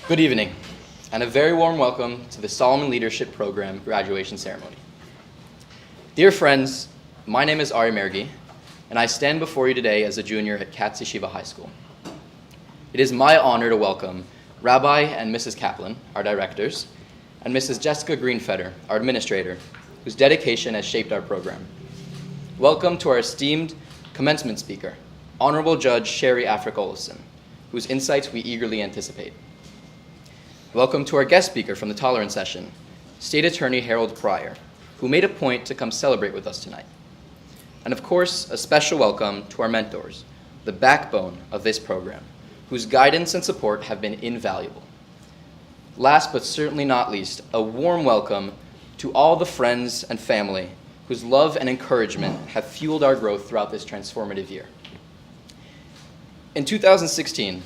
Good evening, and a very warm welcome to the Solomon Leadership Program graduation ceremony. Dear friends, my name is Ari Mergi, and I stand before you today as a junior at Katz Yeshiva High School. It is my honor to welcome Rabbi and Mrs. Kaplan, our directors, and Mrs. Jessica Greenfeder, our administrator, whose dedication has shaped our program. Welcome to our esteemed commencement speaker, Honorable Judge Sherry Afric-Olison, whose insights we eagerly anticipate. Welcome to our guest speaker from the tolerance session, State Attorney Harold Pryor, who made a point to come celebrate with us tonight. And of course, a special welcome to our mentors, the backbone of this program, whose guidance and support have been invaluable. Last but certainly not least, a warm welcome to all the friends and family whose love and encouragement have fueled our growth throughout this transformative year. In 2016,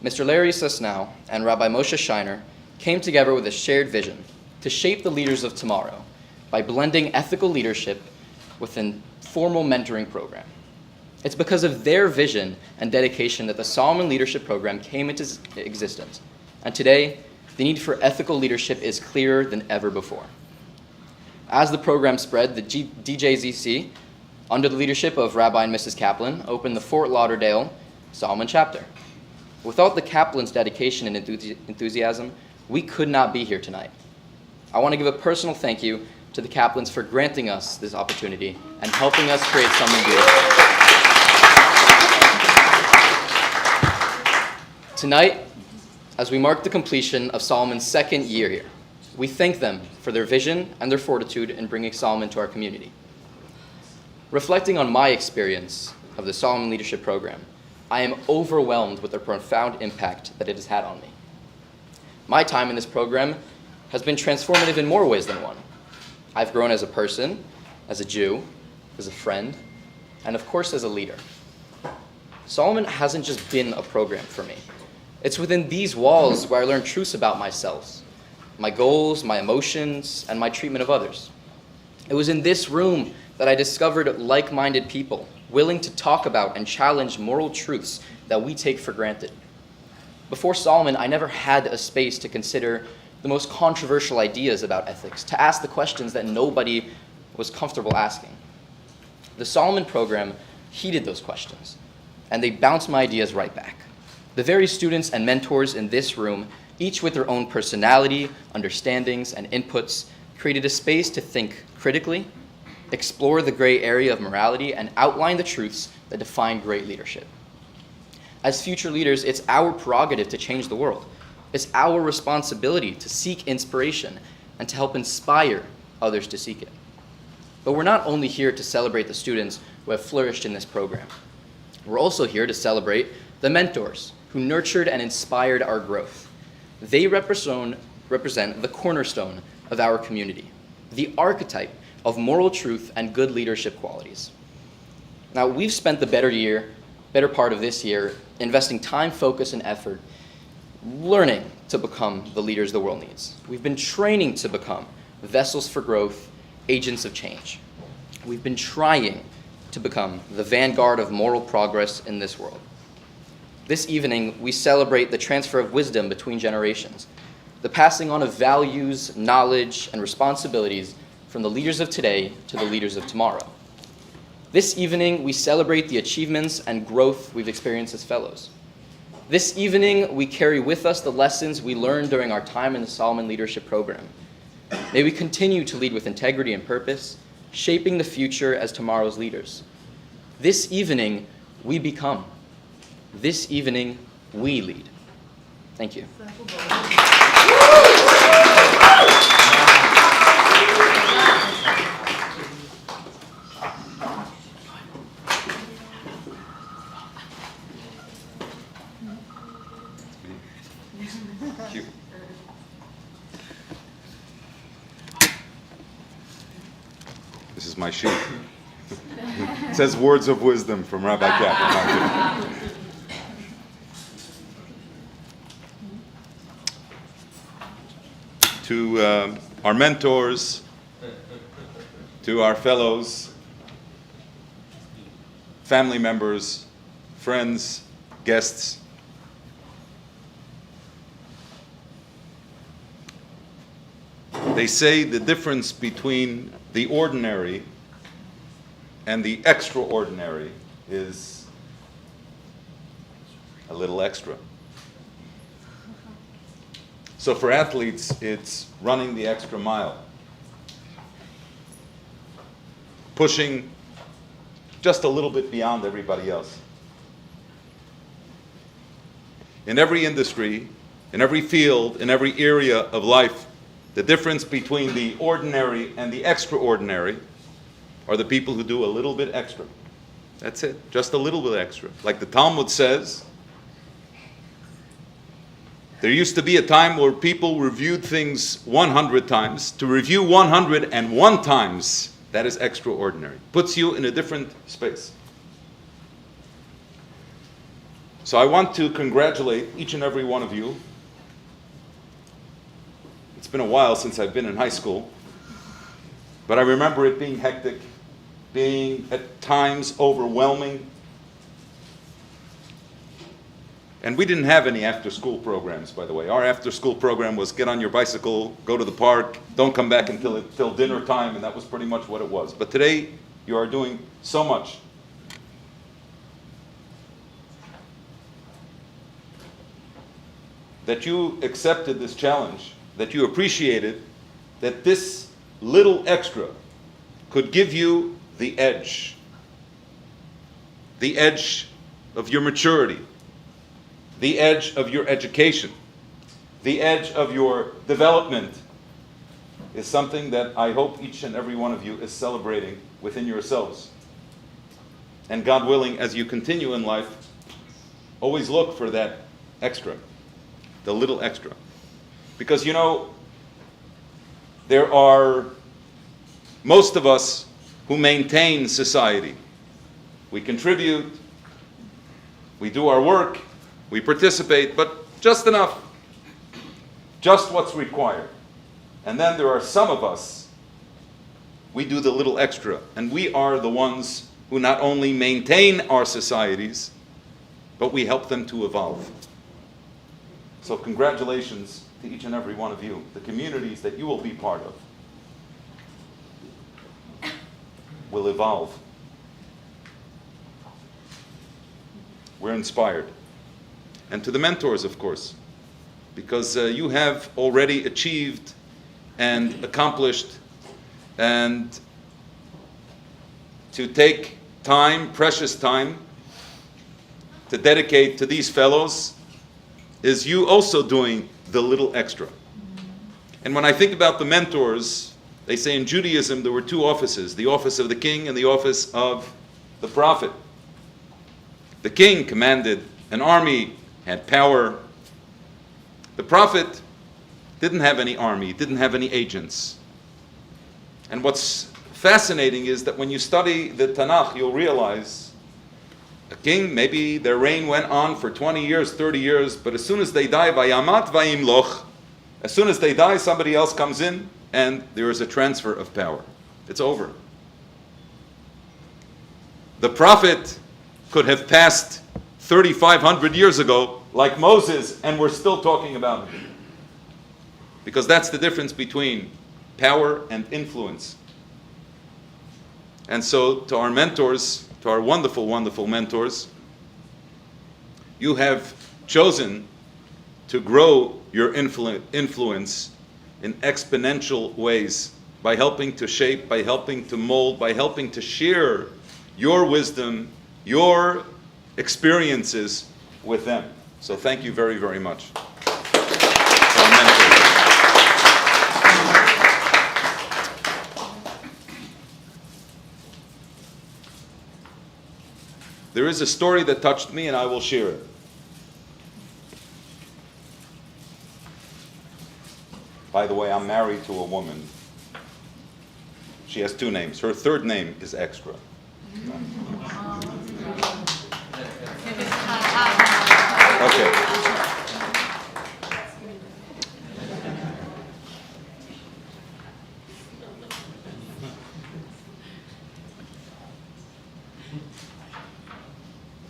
Mr. Larry Sosnow and Rabbi Moshe Shiner came together with a shared vision to shape the leaders of tomorrow by blending ethical leadership with a formal mentoring program. It's because of their vision and dedication that the Solomon Leadership Program came into existence. And today, the need for ethical leadership is clearer than ever before. As the program spread, the DJZC, under the leadership of Rabbi and Mrs. Kaplan, opened the Fort Lauderdale Solomon chapter. Without the Kaplan's dedication and enthusiasm, we could not be here tonight. I want to give a personal thank you to the Kaplans for granting us this opportunity and helping us create something beautiful. Tonight, as we mark the completion of Solomon's second year here, we thank them for their vision and their fortitude in bringing Solomon to our community. Reflecting on my experience of the Solomon Leadership Program, I am overwhelmed with the profound impact that it has had on me. My time in this program has been transformative in more ways than one. I've grown as a person, as a Jew, as a friend, and of course as a leader. Solomon hasn't just been a program for me. It's within these walls where I learn truths about myself, my goals, my emotions, and my treatment of others. It was in this room that I discovered like-minded people willing to talk about and challenge moral truths that we take for granted. Before Solomon, I never had a space to consider the most controversial ideas about ethics, to ask the questions that nobody was comfortable asking. The Solomon program heeded those questions, and they bounced my ideas right back. The very students and mentors in this room, each with their own personality, understandings, and inputs, created a space to think critically, explore the gray area of morality, and outline the truths that define great leadership. As future leaders, it's our prerogative to change the world. It's our responsibility to seek inspiration and to help inspire others to seek it. But we're not only here to celebrate the students who have flourished in this program. We're also here to celebrate the mentors who nurtured and inspired our growth. They represent the cornerstone of our community, the archetype of moral truth and good leadership qualities. Now, we've spent the better part of this year investing time, focus, and effort learning to become the leaders the world needs. We've been training to become vessels for growth, agents of change. We've been trying to become the vanguard of moral progress in this world. This evening, we celebrate the transfer of wisdom between generations, the passing on of values, knowledge, and responsibilities from the leaders of today to the leaders of tomorrow. This evening, we celebrate the achievements and growth we've experienced as fellows. This evening, we carry with us the lessons we learned during our time in the Solomon Leadership Program. May we continue to lead with integrity and purpose, shaping the future as tomorrow's leaders. This evening, we become. This evening, we lead. Thank you. This is my sheet. It says words of wisdom from Rabbi Kaplan. To our mentors, to our fellows, family members, friends, guests, They say the difference between the ordinary and the extraordinary is a little extra. So for athletes, it's running the extra mile, pushing just a little bit beyond everybody else. In every industry, in every field, in every area of life, the difference between the ordinary and the extraordinary are the people who do a little bit extra. That's it, just a little bit extra. Like the Talmud says, there used to be a time where people reviewed things 100 times. To review 101 times, that is extraordinary. Puts you in a different space. So I want to congratulate each and every one of you. It's been a while since I've been in high school, but I remember it being hectic, being at times overwhelming. And we didn't have any after-school programs, by the way. Our after-school program was get on your bicycle, go to the park, don't come back until dinner time, and that was pretty much what it was. But today, you are doing so much. That you accepted this challenge, that you appreciated that this little extra could give you the edge of your maturity, the edge of your education, the edge of your development, is something that I hope each and every one of you is celebrating within yourselves. And God willing, as you continue in life, always look for that extra, the little extra. Because there are most of us who maintain society. We contribute, we do our work, we participate, but just enough, just what's required. And then there are some of us, we do the little extra, and we are the ones who not only maintain our societies, but we help them to evolve. So congratulations to each and every one of you, the communities that you will be part of will evolve. We're inspired. And to the mentors, of course, because you have already achieved and accomplished, and to take time, precious time, to dedicate to these fellows is you also doing the little extra. And when I think about the mentors, they say in Judaism there were two offices, the office of the king and the office of the prophet. The king commanded an army, had power. The prophet didn't have any army, didn't have any agents. And what's fascinating is that when you study the Tanakh, you'll realize a king, maybe their reign went on for 20 years, 30 years, but as soon as they die, vayamat vayimloch, as soon as they die, somebody else comes in and there is a transfer of power. It's over. The prophet could have passed 3,500 years ago, like Moses, and we're still talking about him. Because that's the difference between power and influence. And so, to our mentors, to our wonderful, wonderful mentors, you have chosen to grow your influence in exponential ways by helping to shape, by helping to mold, by helping to share your wisdom, your experiences with them. So thank you very, very much. There is a story that touched me, and I will share it. By the way, I'm married to a woman. She has two names. Her third name is Extra. Okay.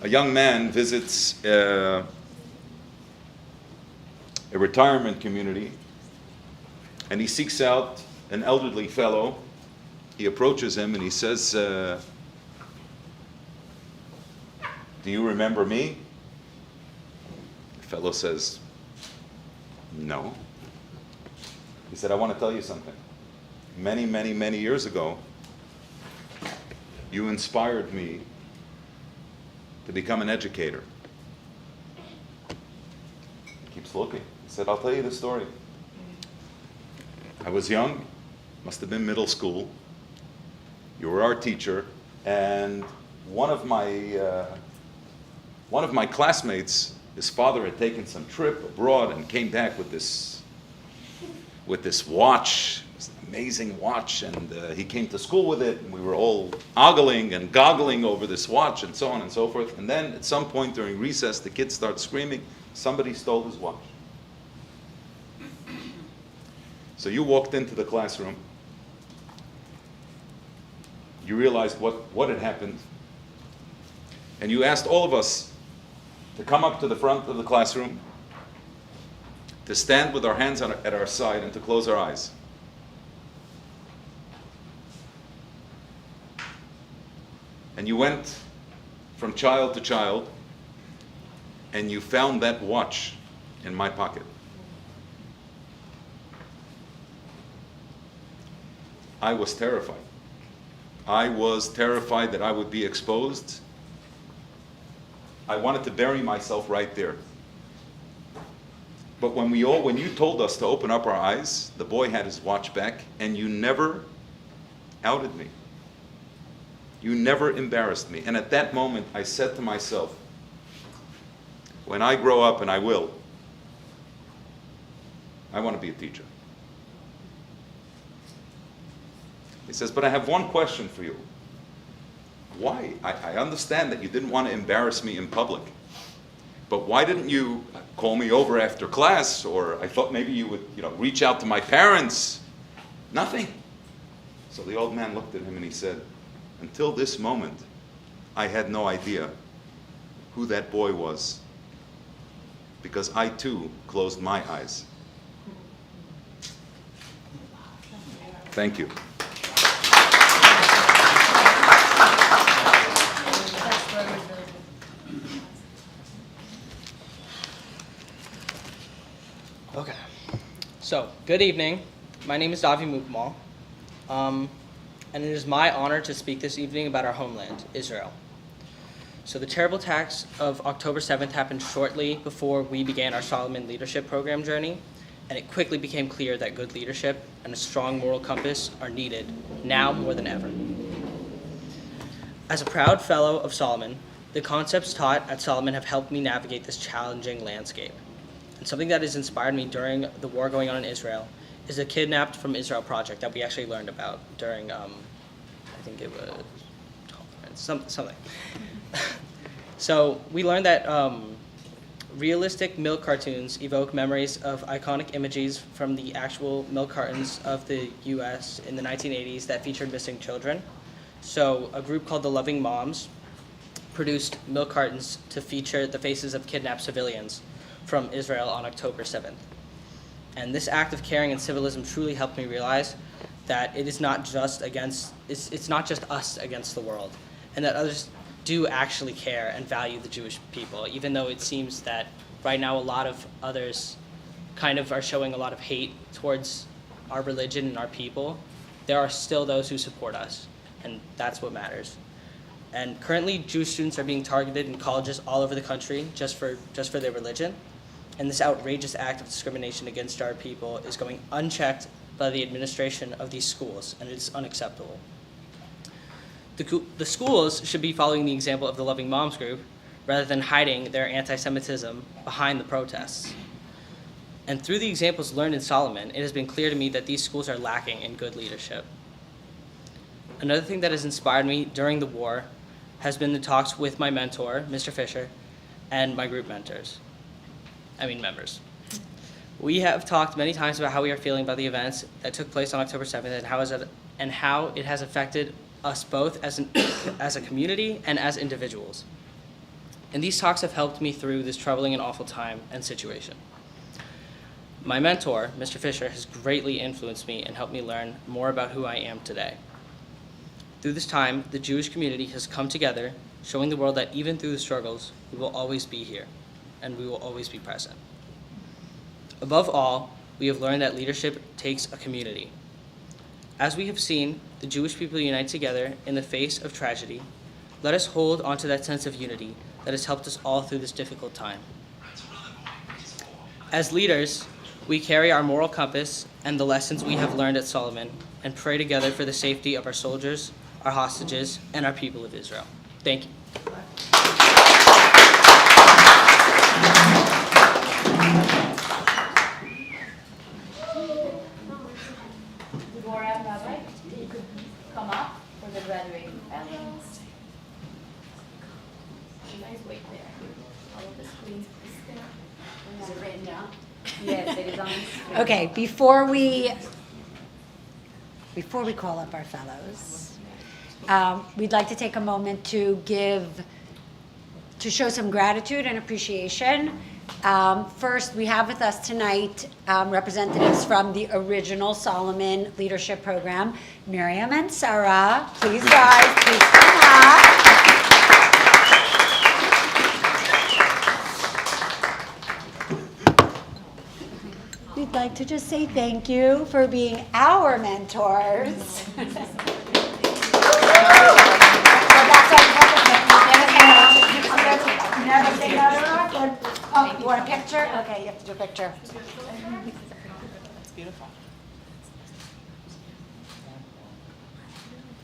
A young man visits a retirement community And he seeks out an elderly fellow. He approaches him and he says, do you remember me? The fellow says, no. He said, I want to tell you something. Many, many, many years ago, you inspired me to become an educator. He keeps looking. He said, I'll tell you the story. I was young, must have been middle school. You were our teacher, and one of my classmates, his father had taken some trip abroad and came back with this watch. It was an amazing watch, and he came to school with it, and we were all ogling and goggling over this watch, and so on and so forth. And then at some point during recess, the kids start screaming, somebody stole his watch. So you walked into the classroom. You realized what had happened. And you asked all of us to come up to the front of the classroom, to stand with our hands at our side and to close our eyes. And you went from child to child, and you found that watch in my pocket. I was terrified. I was terrified that I would be exposed. I wanted to bury myself right there. But when you told us to open up our eyes, the boy had his watch back, and you never outed me. You never embarrassed me. And at that moment, I said to myself, when I grow up, and I will, I want to be a teacher. He says, but I have one question for you. Why? I understand that you didn't want to embarrass me in public. But why didn't you call me over after class? Or I thought maybe you would, reach out to my parents. Nothing. So the old man looked at him and he said, until this moment, I had no idea who that boy was. Because I too closed my eyes. Thank you. Okay, so good evening. My name is Davi Mukmal, and it is my honor to speak this evening about our homeland, Israel. So the terrible attacks of October 7th happened shortly before we began our Solomon Leadership Program journey, and it quickly became clear that good leadership and a strong moral compass are needed now more than ever. As a proud fellow of Solomon, the concepts taught at Solomon have helped me navigate this challenging landscape. And something that has inspired me during the war going on in Israel is the Kidnapped from Israel project that we actually learned about during, I think it was something. So we learned that realistic milk cartoons evoke memories of iconic images from the actual milk cartons of the U.S. in the 1980s that featured missing children. So a group called the Loving Moms produced milk cartons to feature the faces of kidnapped civilians from Israel on October 7th. And this act of caring and civilism truly helped me realize that it is not just it's not just us against the world, and that others do actually care and value the Jewish people, even though it seems that right now a lot of others kind of are showing a lot of hate towards our religion and our people. There are still those who support us, and that's what matters. And currently, Jewish students are being targeted in colleges all over the country just for their religion. And this outrageous act of discrimination against our people is going unchecked by the administration of these schools, and it is unacceptable. The schools should be following the example of the Loving Moms group rather than hiding their anti-Semitism behind the protests. And through the examples learned in Solomon, it has been clear to me that these schools are lacking in good leadership. Another thing that has inspired me during the war has been the talks with my mentor, Mr. Fisher, and my group members. We have talked many times about how we are feeling about the events that took place on October 7th and how it has affected us both as a community and as individuals. And these talks have helped me through this troubling and awful time and situation. My mentor, Mr. Fisher, has greatly influenced me and helped me learn more about who I am today. Through this time, the Jewish community has come together, showing the world that even through the struggles, we will always be here, and we will always be present. Above all, we have learned that leadership takes a community. As we have seen the Jewish people unite together in the face of tragedy, let us hold onto that sense of unity that has helped us all through this difficult time. As leaders, we carry our moral compass and the lessons we have learned at Solomon and pray together for the safety of our soldiers, our hostages, and our people of Israel. Thank you. Deborah and Rabbi, you could come up for the graduating fellows. You guys wait there. All of the screens is there. Is it written down? Yes, it is on the screen. Okay, before we call up our fellows, we'd like to take a moment to show some gratitude and appreciation. First, we have with us tonight representatives from the original Solomon Leadership Program, Miriam and Sarah. Please rise, please come up. We'd like to just say thank you for being our mentors. Oh, you want a picture? Okay, you have to do a picture. It's beautiful.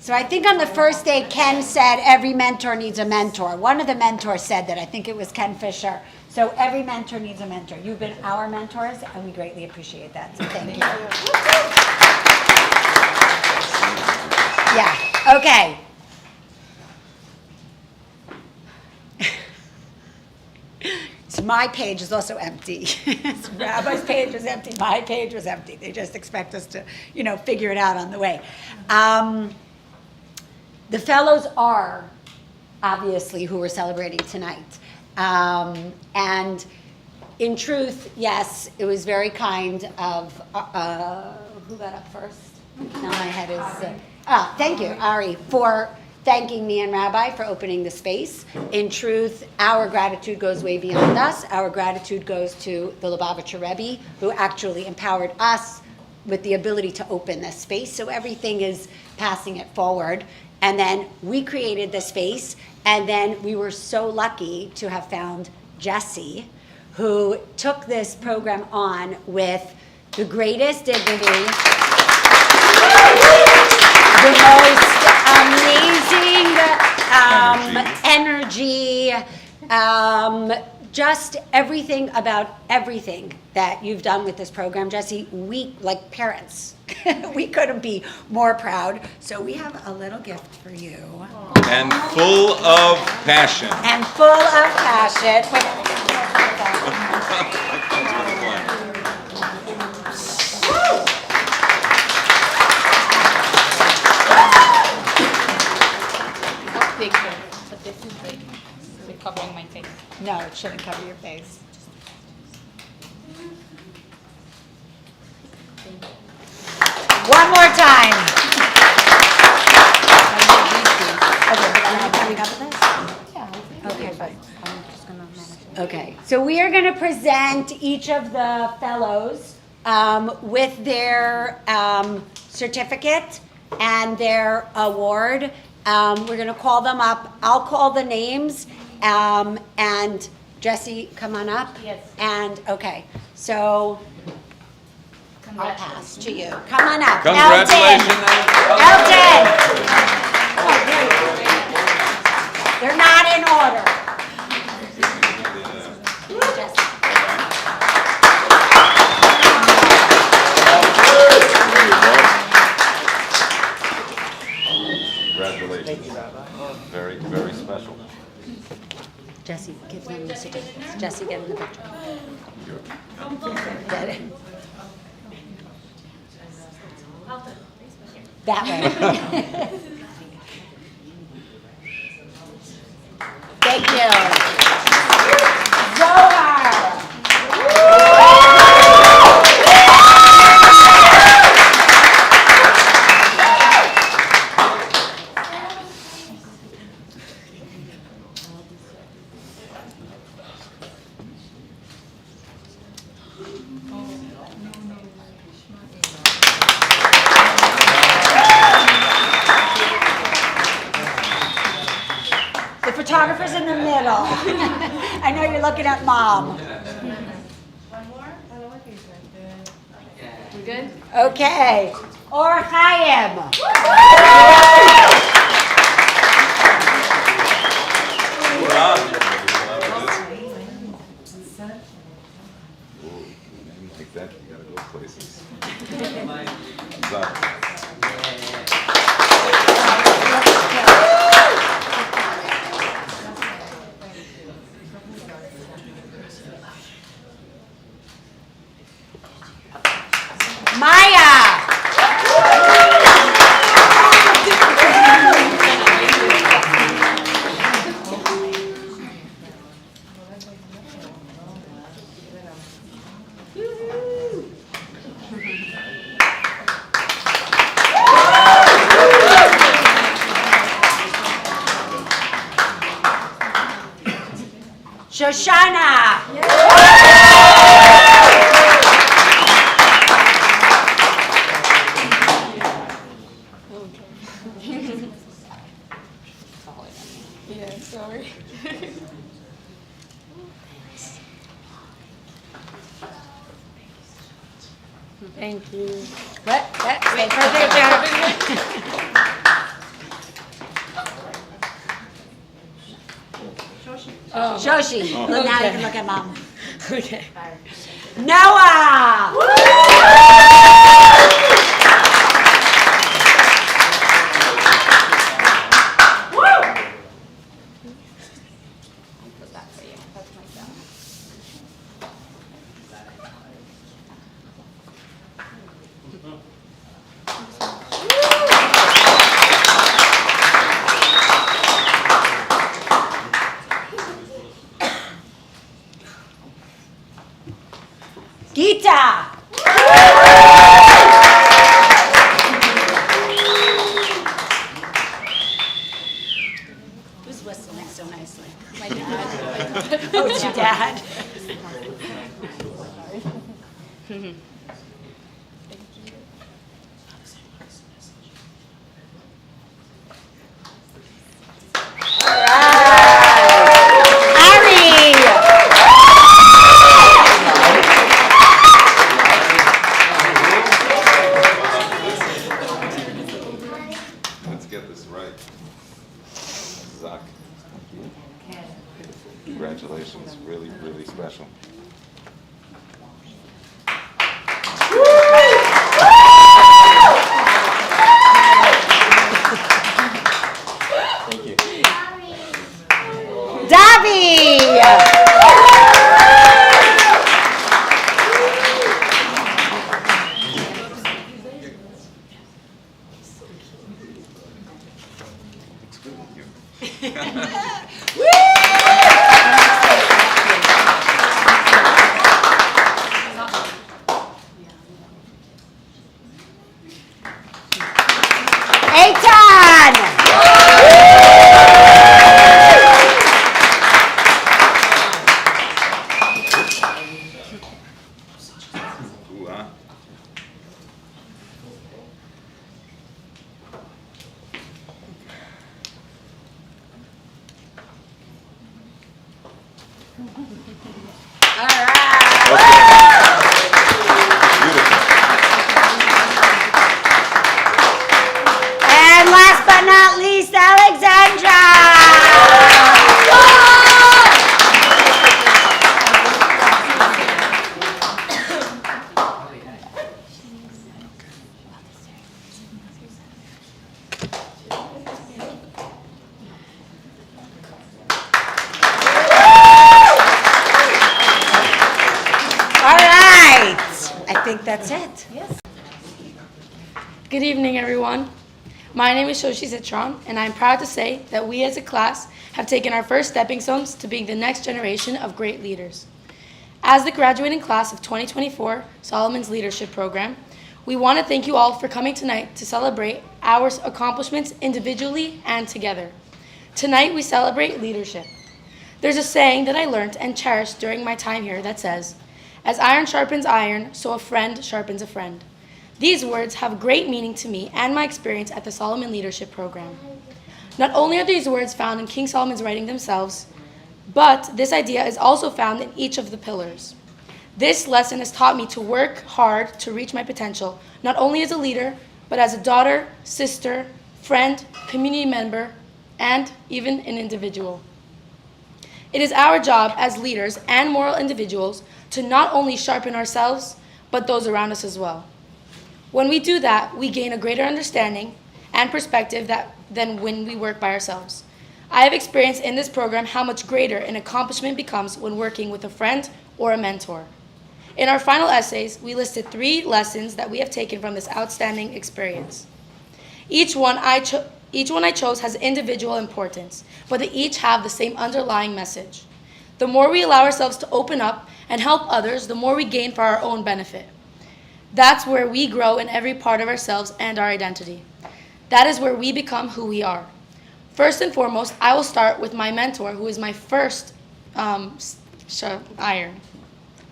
So I think on the first day, Ken said every mentor needs a mentor. One of the mentors said that. I think it was Ken Fisher. So every mentor needs a mentor. You've been our mentors, and we greatly appreciate that. So thank you. Yeah, okay. So my page is also empty. So Rabbi's page was empty. My page was empty. They just expect us to, figure it out on the way. The fellows are obviously who we're celebrating tonight. And in truth, yes, it was very kind of, who got up first? Now my head is, thank you, Ari, for thanking me and Rabbi for opening the space. In truth, our gratitude goes way beyond us. Our gratitude goes to the Lubavitcher Rebbe, who actually empowered us with the ability to open this space. So everything is passing it forward. And then we created the space, and then we were so lucky to have found Jesse, who took this program on with the greatest dignity, the most amazing energy, just everything about everything that you've done with this program, Jesse. We, like parents, we couldn't be more proud. So we have a little gift for you. And full of passion. And full of passion. Picture, but this is like covering my face. No, it shouldn't cover your face. One more time. Okay, fine. Okay, so we are going to present each of the fellows with their certificate and their award. We're going to call them up. I'll call the names, and Jesse, come on up. Yes. And, okay, so I'll pass to you. Come on up. Congratulations. Elton. They're not in order. Jesse. Congratulations. Very, very special. Jesse, give them the certificates. Jesse, get in the picture. Get it. That way. Thank you. Zohar. The photographer's in the middle. I know you're looking at Mom. We good? Okay. Or Chaim. Like that, you gotta go places. Zach. Maya. Shoshana. Yeah, sorry. Thank you. Stay further down. Shoshi. Look now you can look at Mom. Okay. Noah. Put that for you. That's myself. Gita. Who's whistling so nicely? My dad. Oh, it's your dad. Let's get this right. Zach. Congratulations, really, really special. Thank you. Davi. Eitan. Ooh, huh? All right. Beautiful. And last but not least, Alexandra. All right. I think that's it. Good evening, everyone. My name is Shoshi Citron, and I'm proud to say that we as a class have taken our first stepping stones to being the next generation of great leaders. As the graduating class of 2024 Solomon's Leadership Program, we want to thank you all for coming tonight to celebrate our accomplishments individually and together. Tonight we celebrate leadership. There's a saying that I learned and cherished during my time here that says, As iron sharpens iron, so a friend sharpens a friend. These words have great meaning to me and my experience at the Solomon Leadership Program. Not only are these words found in King Solomon's writing themselves, but this idea is also found in each of the pillars. This lesson has taught me to work hard to reach my potential, not only as a leader, but as a daughter, sister, friend, community member, and even an individual. It is our job as leaders and moral individuals to not only sharpen ourselves, but those around us as well. When we do that, we gain a greater understanding and perspective than when we work by ourselves. I have experienced in this program how much greater an accomplishment becomes when working with a friend or a mentor. In our final essays, we listed 3 lessons that we have taken from this outstanding experience. Each one I chose has individual importance, but they each have the same underlying message. The more we allow ourselves to open up and help others, the more we gain for our own benefit. That's where we grow in every part of ourselves and our identity. That is where we become who we are. First and foremost, I will start with my mentor, who is my first iron,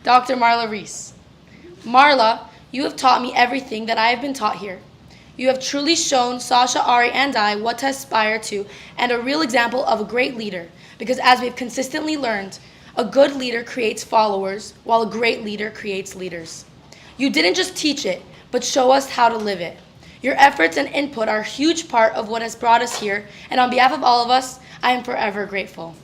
Dr. Marla Reese. Marla, you have taught me everything that I have been taught here. You have truly shown Sasha, Ari, and I what to aspire to and a real example of a great leader, because as we've consistently learned, a good leader creates followers, while a great leader creates leaders. You didn't just teach it, but show us how to live it. Your efforts and input are a huge part of what has brought us here, and on behalf of all of us, I am forever grateful.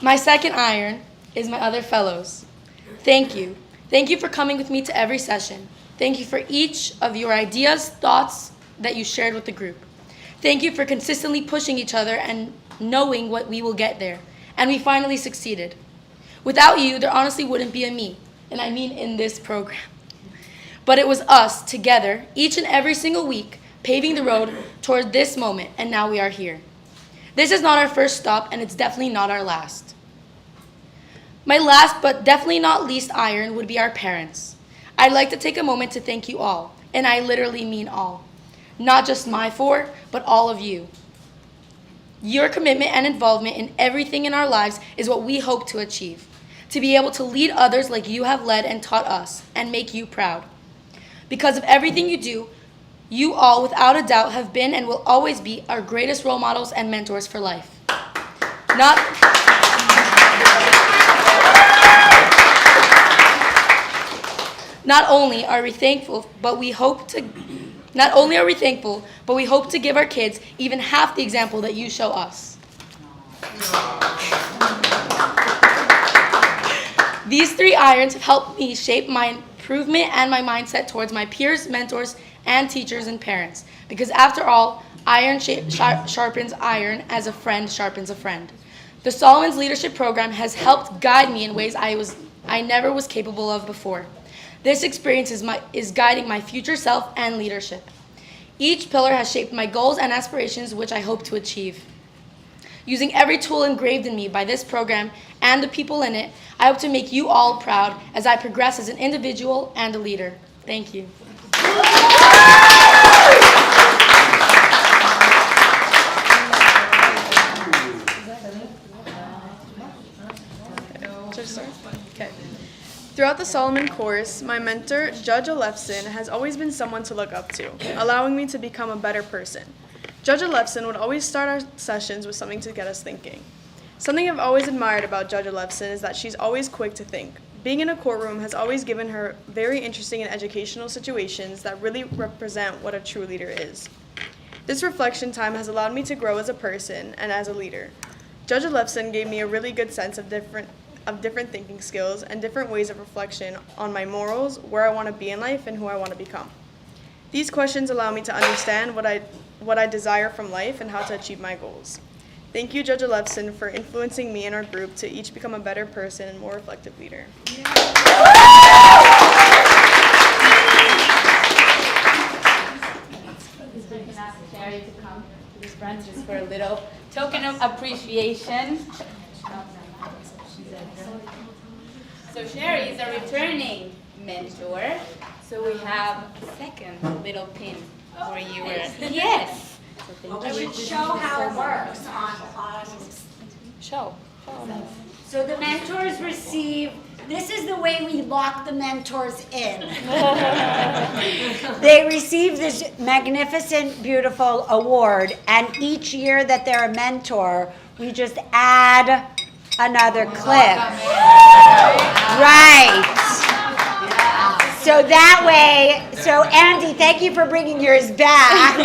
My second iron is my other fellows. Thank you. Thank you for coming with me to every session. Thank you for each of your ideas, thoughts that you shared with the group. Thank you for consistently pushing each other and knowing what we will get there. And we finally succeeded. Without you, there honestly wouldn't be a me, and I mean in this program. But it was us, together, each and every single week, paving the road toward this moment, and now we are here. This is not our first stop, and it's definitely not our last. My last, but definitely not least iron would be our parents. I'd like to take a moment to thank you all, and I literally mean all. Not just my 4, but all of you. Your commitment and involvement in everything in our lives is what we hope to achieve. To be able to lead others like you have led and taught us, and make you proud. Because of everything you do, you all, without a doubt, have been and will always be our greatest role models and mentors for life. Not only are we thankful, but we hope to give our kids even half the example that you show us. These 3 irons have helped me shape my improvement and my mindset towards my peers, mentors, and teachers and parents. Because after all, iron sharpens iron as a friend sharpens a friend. The Solomon's Leadership Program has helped guide me in ways I never was capable of before. This experience is guiding my future self and leadership. Each pillar has shaped my goals and aspirations, which I hope to achieve. Using every tool engraved in me by this program and the people in it, I hope to make you all proud as I progress as an individual and a leader. Thank you. Okay. Throughout the Solomon course, my mentor, Judge Alefson, has always been someone to look up to, allowing me to become a better person. Judge Alefson would always start our sessions with something to get us thinking. Something I've always admired about Judge Alefson is that she's always quick to think. Being in a courtroom has always given her very interesting and educational situations that really represent what a true leader is. This reflection time has allowed me to grow as a person and as a leader. Judge Alefson gave me a really good sense of different thinking skills and different ways of reflection on my morals, where I want to be in life, and who I want to become. These questions allow me to understand what I desire from life and how to achieve my goals. Thank you, Judge Alefson, for influencing me and our group to each become a better person and more reflective leader. Sherry to come to this branch just for a little token of appreciation. So Sherry is a returning mentor. So we have a second little pin for you. Yes. So I would show how it works on Show. So the mentors receive, this is the way we lock the mentors in. They receive this magnificent, beautiful award, and each year that they're a mentor, we just add another clip. Right. So that way, so Andy, thank you for bringing yours back,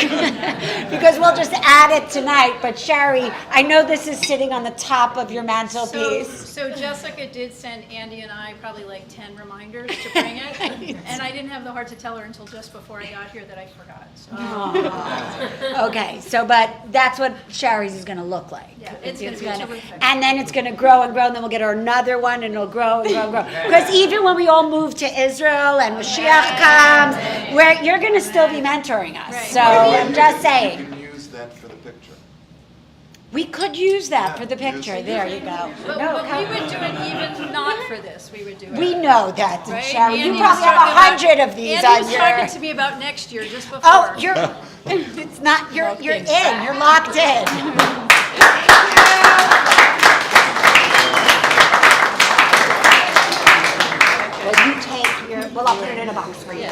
because we'll just add it tonight. But Sherry, I know this is sitting on the top of your mantelpiece. So Jessica did send Andy and I probably like 10 reminders to bring it, and I didn't have the heart to tell her until just before I got here that I forgot. So. Okay, so but that's what Sherry's is going to look like. Yeah, it's gonna be terrific. and then it's going to grow and grow, and then we'll get her another one, and it'll grow and grow and grow. Because even when we all move to Israel and Mashiach comes, you're going to still be mentoring us. Right. So I'm just saying. You can use that for the picture. We could use that for the picture. There you go. But we would do it even not for this. We would do it. We know that, Right? Sherry. You Andy probably was have talking 100 of these Andy on was your. talking to me about next year, just before. Oh, it's not. You're in. You're locked in. Well, you take your. Well, I'll put it in a box for you.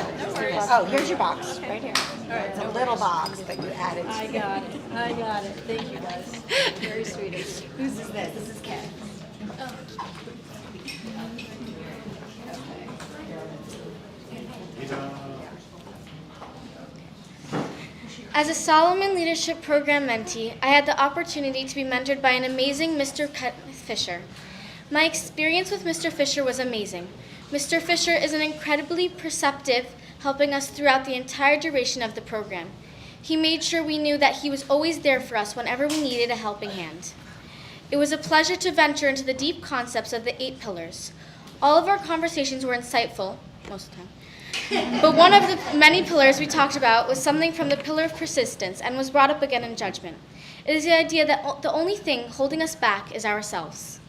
Oh, here's your box right here. It's a little box that you added. I got it. I got it. Thank you, guys. Very sweet of you. Whose is this? This is Ken. As a Solomon Leadership Program mentee, I had the opportunity to be mentored by an amazing Mr. Fisher. My experience with Mr. Fisher was amazing. Mr. Fisher is an incredibly perceptive, helping us throughout the entire duration of the program. He made sure we knew that he was always there for us whenever we needed a helping hand. It was a pleasure to venture into the deep concepts of the 8 pillars. All of our conversations were insightful, most of the time. But one of the many pillars we talked about was something from the pillar of persistence and was brought up again in judgment. It is the idea that the only thing holding us back is ourselves.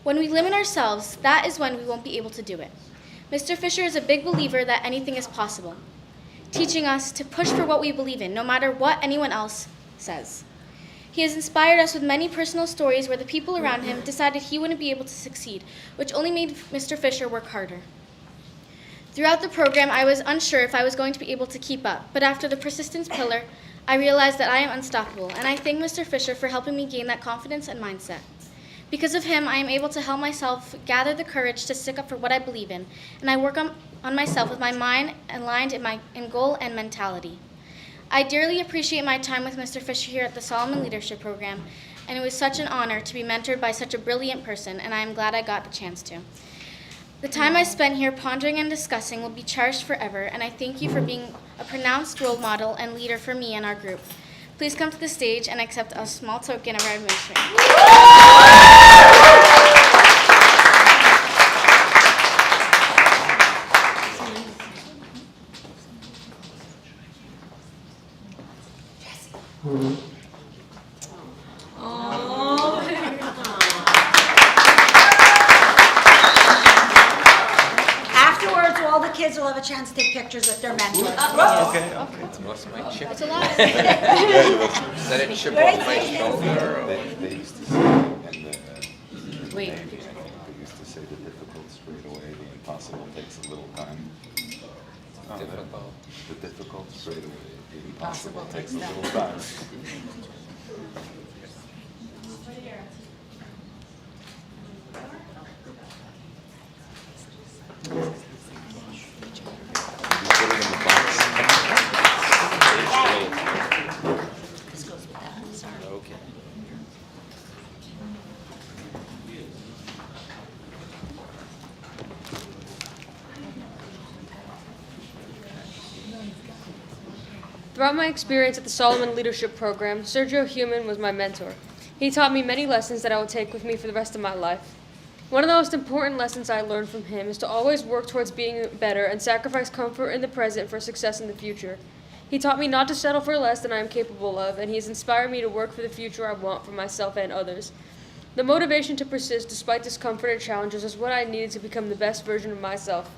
When we limit ourselves, that is when we won't be able to do it. Mr. Fisher is a big believer that anything is possible, teaching us to push for what we believe in, no matter what anyone else says. He has inspired us with many personal stories where the people around him decided he wouldn't be able to succeed, which only made Mr. Fisher work harder. Throughout the program, I was unsure if I was going to be able to keep up, but after the persistence pillar, I realized that I am unstoppable, and I thank Mr. Fisher for helping me gain that confidence and mindset. Because of him, I am able to help myself gather the courage to stick up for what I believe in, and I work on myself with my mind aligned in goal and mentality. I dearly appreciate my time with Mr. Fisher here at the Solomon Leadership Program, and it was such an honor to be mentored by such a brilliant person, and I am glad I got the chance to. The time I spent here pondering and discussing will be cherished forever, and I thank you for being a pronounced role model and leader for me and our group. Please come to the stage and accept a small token of our admission. Afterwards, all the kids will have a chance to take pictures with their mentors. Lost my chip. That's a lot. Did it chip off my shoulder? They used to say, and Wait. they used to say the difficult straight away, the impossible takes a little time. Difficult. The difficult straight away, the impossible takes a little time. You put it in the box. Okay. Throughout my experience at the Solomon Leadership Program, Sergio Human was my mentor. He taught me many lessons that I will take with me for the rest of my life. One of the most important lessons I learned from him is to always work towards being better and sacrifice comfort in the present for success in the future. He taught me not to settle for less than I am capable of, and he has inspired me to work for the future I want for myself and others. The motivation to persist despite discomfort and challenges is what I needed to become the best version of myself.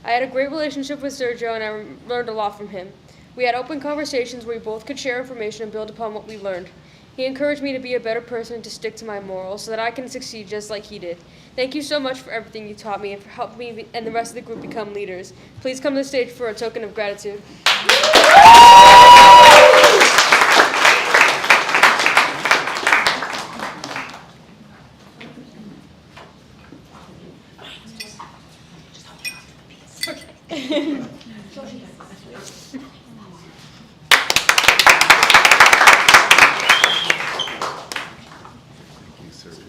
I had a great relationship with Sergio, and I learned a lot from him. We had open conversations where we both could share information and build upon what we learned. He encouraged me to be a better person and to stick to my morals so that I can succeed just like he did. Thank you so much for everything you taught me and for helping me and the rest of the group become leaders. Please come to the stage for a token of gratitude. You, Sergio.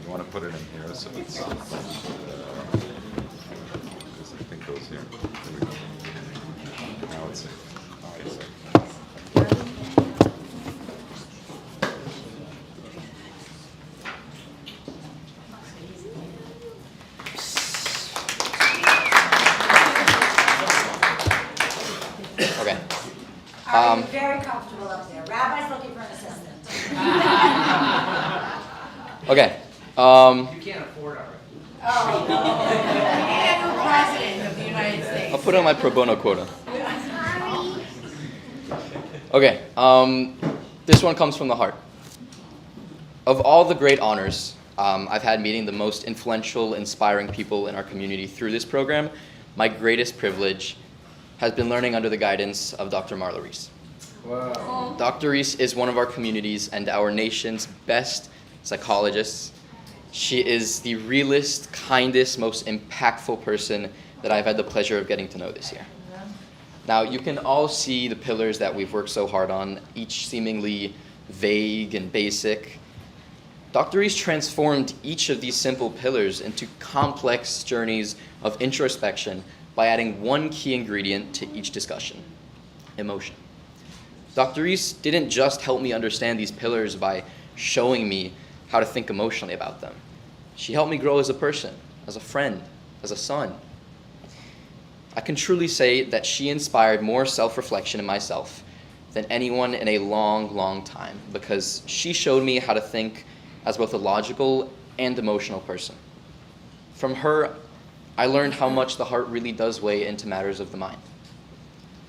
You want to put it in here, so it's, this I think goes here. There we go. Now it's safe. Okay, so. Okay. Are you very comfortable up there? Rabbi's looking for an assistant. Okay. You can't afford our. President of the United States. I'll put on my pro bono quota. Okay. This one comes from the heart. Of all the great honors I've had meeting the most influential, inspiring people in our community through this program, my greatest privilege has been learning under the guidance of Dr. Marla Reese. Wow. Dr. Reese is one of our community's and our nation's best psychologists. She is the realest, kindest, most impactful person that I've had the pleasure of getting to know this year. Now, you can all see the pillars that we've worked so hard on, each seemingly vague and basic. Dr. Reese transformed each of these simple pillars into complex journeys of introspection by adding one key ingredient to each discussion: emotion. Dr. Reese didn't just help me understand these pillars by showing me how to think emotionally about them. She helped me grow as a person, as a friend, as a son. I can truly say that she inspired more self-reflection in myself than anyone in a long, long time, because she showed me how to think as both a logical and emotional person. From her, I learned how much the heart really does weigh into matters of the mind.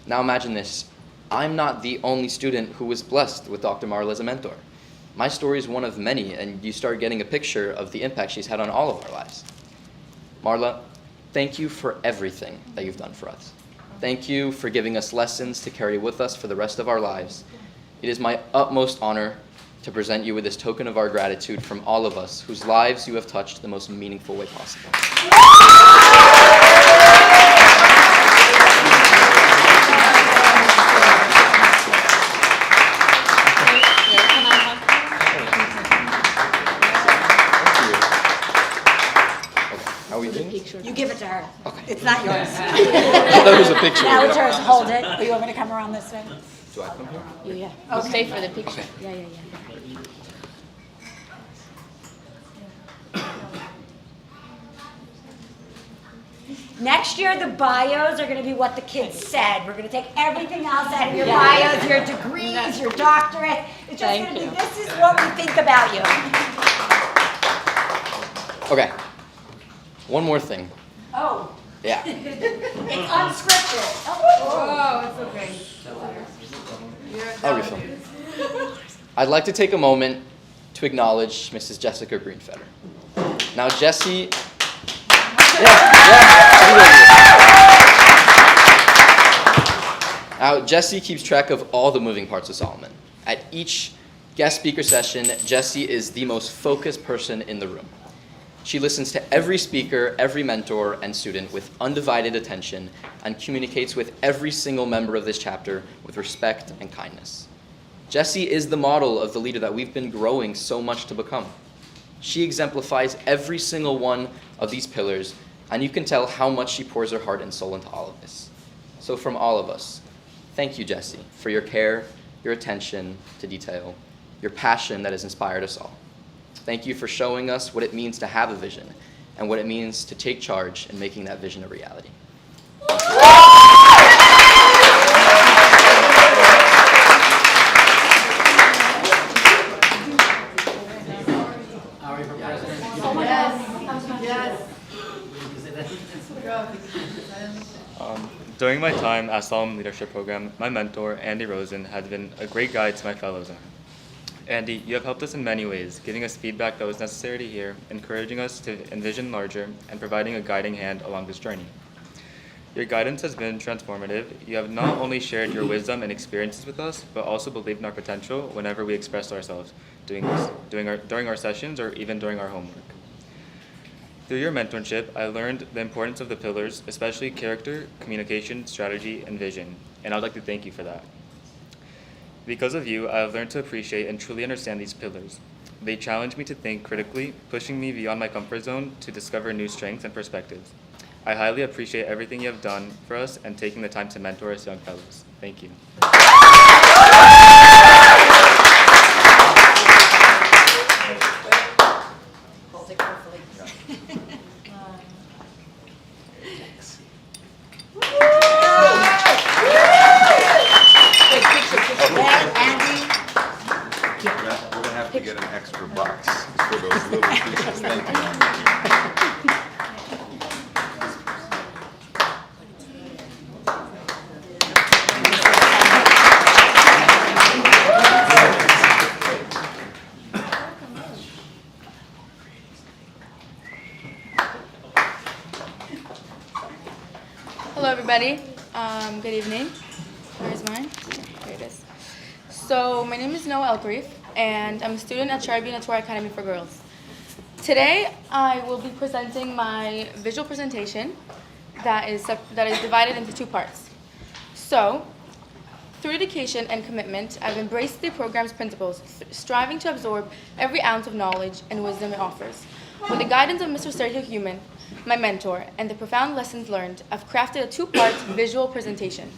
Now imagine this. I'm not the only student who was blessed with Dr. Marla as a mentor. My story is one of many, and you start getting a picture of the impact she's had on all of our lives. Marla, thank you for everything that you've done for us. Thank you for giving us lessons to carry with us for the rest of our lives. It is my utmost honor to present you with this token of our gratitude from all of us whose lives you have touched the most meaningful way possible. You give it to her. Okay. It's not yours. I thought it was a picture. Now it's yours. Hold it. Or you want me to come around this way? Do I come here? Yeah. We'll stay for the picture. Okay. Yeah. Next year, the bios are going to be what the kids said. We're going to take everything else out of your bios, your degrees, your doctorate. It's just going to be, this is what we think about you. Okay. One more thing. Oh. Yeah. It's unscripted. Oh, it's okay. I'll refill. I'd like to take a moment to acknowledge Mrs. Jessica Greenfetter. Now, Jessie... Now, Jessie keeps track of all the moving parts of Solomon. At each guest speaker session, Jessie is the most focused person in the room. She listens to every speaker, every mentor, and student with undivided attention and communicates with every single member of this chapter with respect and kindness. Jessie is the model of the leader that we've been growing so much to become. She exemplifies every single one of these pillars, and you can tell how much she pours her heart and soul into all of this. So from all of us, thank you, Jessie, for your care, your attention to detail, your passion that has inspired us all. Thank you for showing us what it means to have a vision and what it means to take charge in making that vision a reality. During my time at Solomon Leadership Program, my mentor, Andy Rosen, has been a great guide to my fellows. Andy, you have helped us in many ways, giving us feedback that was necessary to hear, encouraging us to envision larger, and providing a guiding hand along this journey. Your guidance has been transformative. You have not only shared your wisdom and experiences with us, but also believed in our potential whenever we expressed ourselves, during our sessions or even during our homework. Through your mentorship, I learned the importance of the pillars, especially character, communication, strategy, and vision, and I'd like to thank you for that. Because of you, I have learned to appreciate and truly understand these pillars. They challenge me to think critically, pushing me beyond my comfort zone to discover new strengths and perspectives. I highly appreciate everything you have done for us and taking the time to mentor us young fellows. Thank you. Hold it carefully. We're gonna have to get an extra box for those little pieces. Thank you. Hello, everybody. Good evening. Where's mine? Here it is. So, my name is Noah Elkreef, and I'm a student at Cherry Natura Academy for Girls. Today, I will be presenting my visual presentation that is divided into two parts. So, through dedication and commitment, I've embraced the program's principles, striving to absorb every ounce of knowledge and wisdom it offers. With the guidance of Mr. Sergio Human, my mentor, and the profound lessons learned, I've crafted a two-part visual presentation.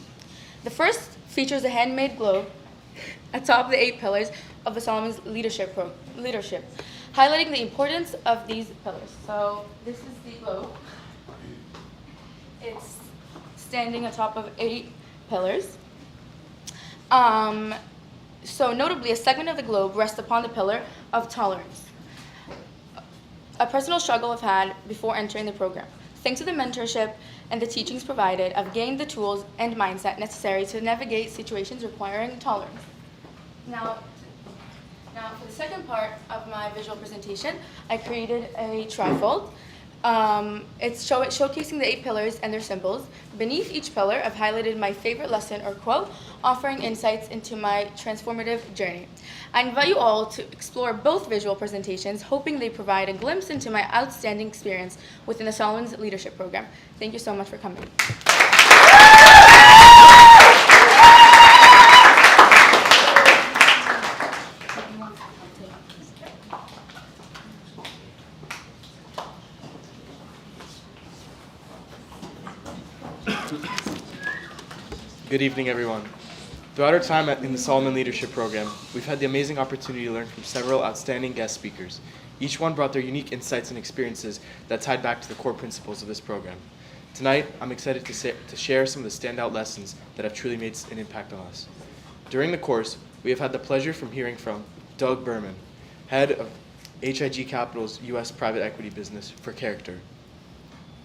The first features a handmade globe atop the 8 pillars of the Solomon's leadership, highlighting the importance of these pillars. So this is the globe. It's standing atop of 8 pillars. So notably, a segment of the globe rests upon the pillar of tolerance, a personal struggle I've had before entering the program. Thanks to the mentorship and the teachings provided, I've gained the tools and mindset necessary to navigate situations requiring tolerance. Now for the second part of my visual presentation, I created a trifold. It's showcasing the 8 pillars and their symbols. Beneath each pillar, I've highlighted my favorite lesson or quote, offering insights into my transformative journey. I invite you all to explore both visual presentations, hoping they provide a glimpse into my outstanding experience within the Solomon's Leadership Program. Thank you so much for coming. Good evening, everyone. Throughout our time in the Solomon Leadership Program, we've had the amazing opportunity to learn from several outstanding guest speakers. Each one brought their unique insights and experiences that tied back to the core principles of this program. Tonight, I'm excited to share some of the standout lessons that have truly made an impact on us. During the course, we have had the pleasure from hearing from Doug Berman, head of HIG Capital's U.S. private equity business for Character;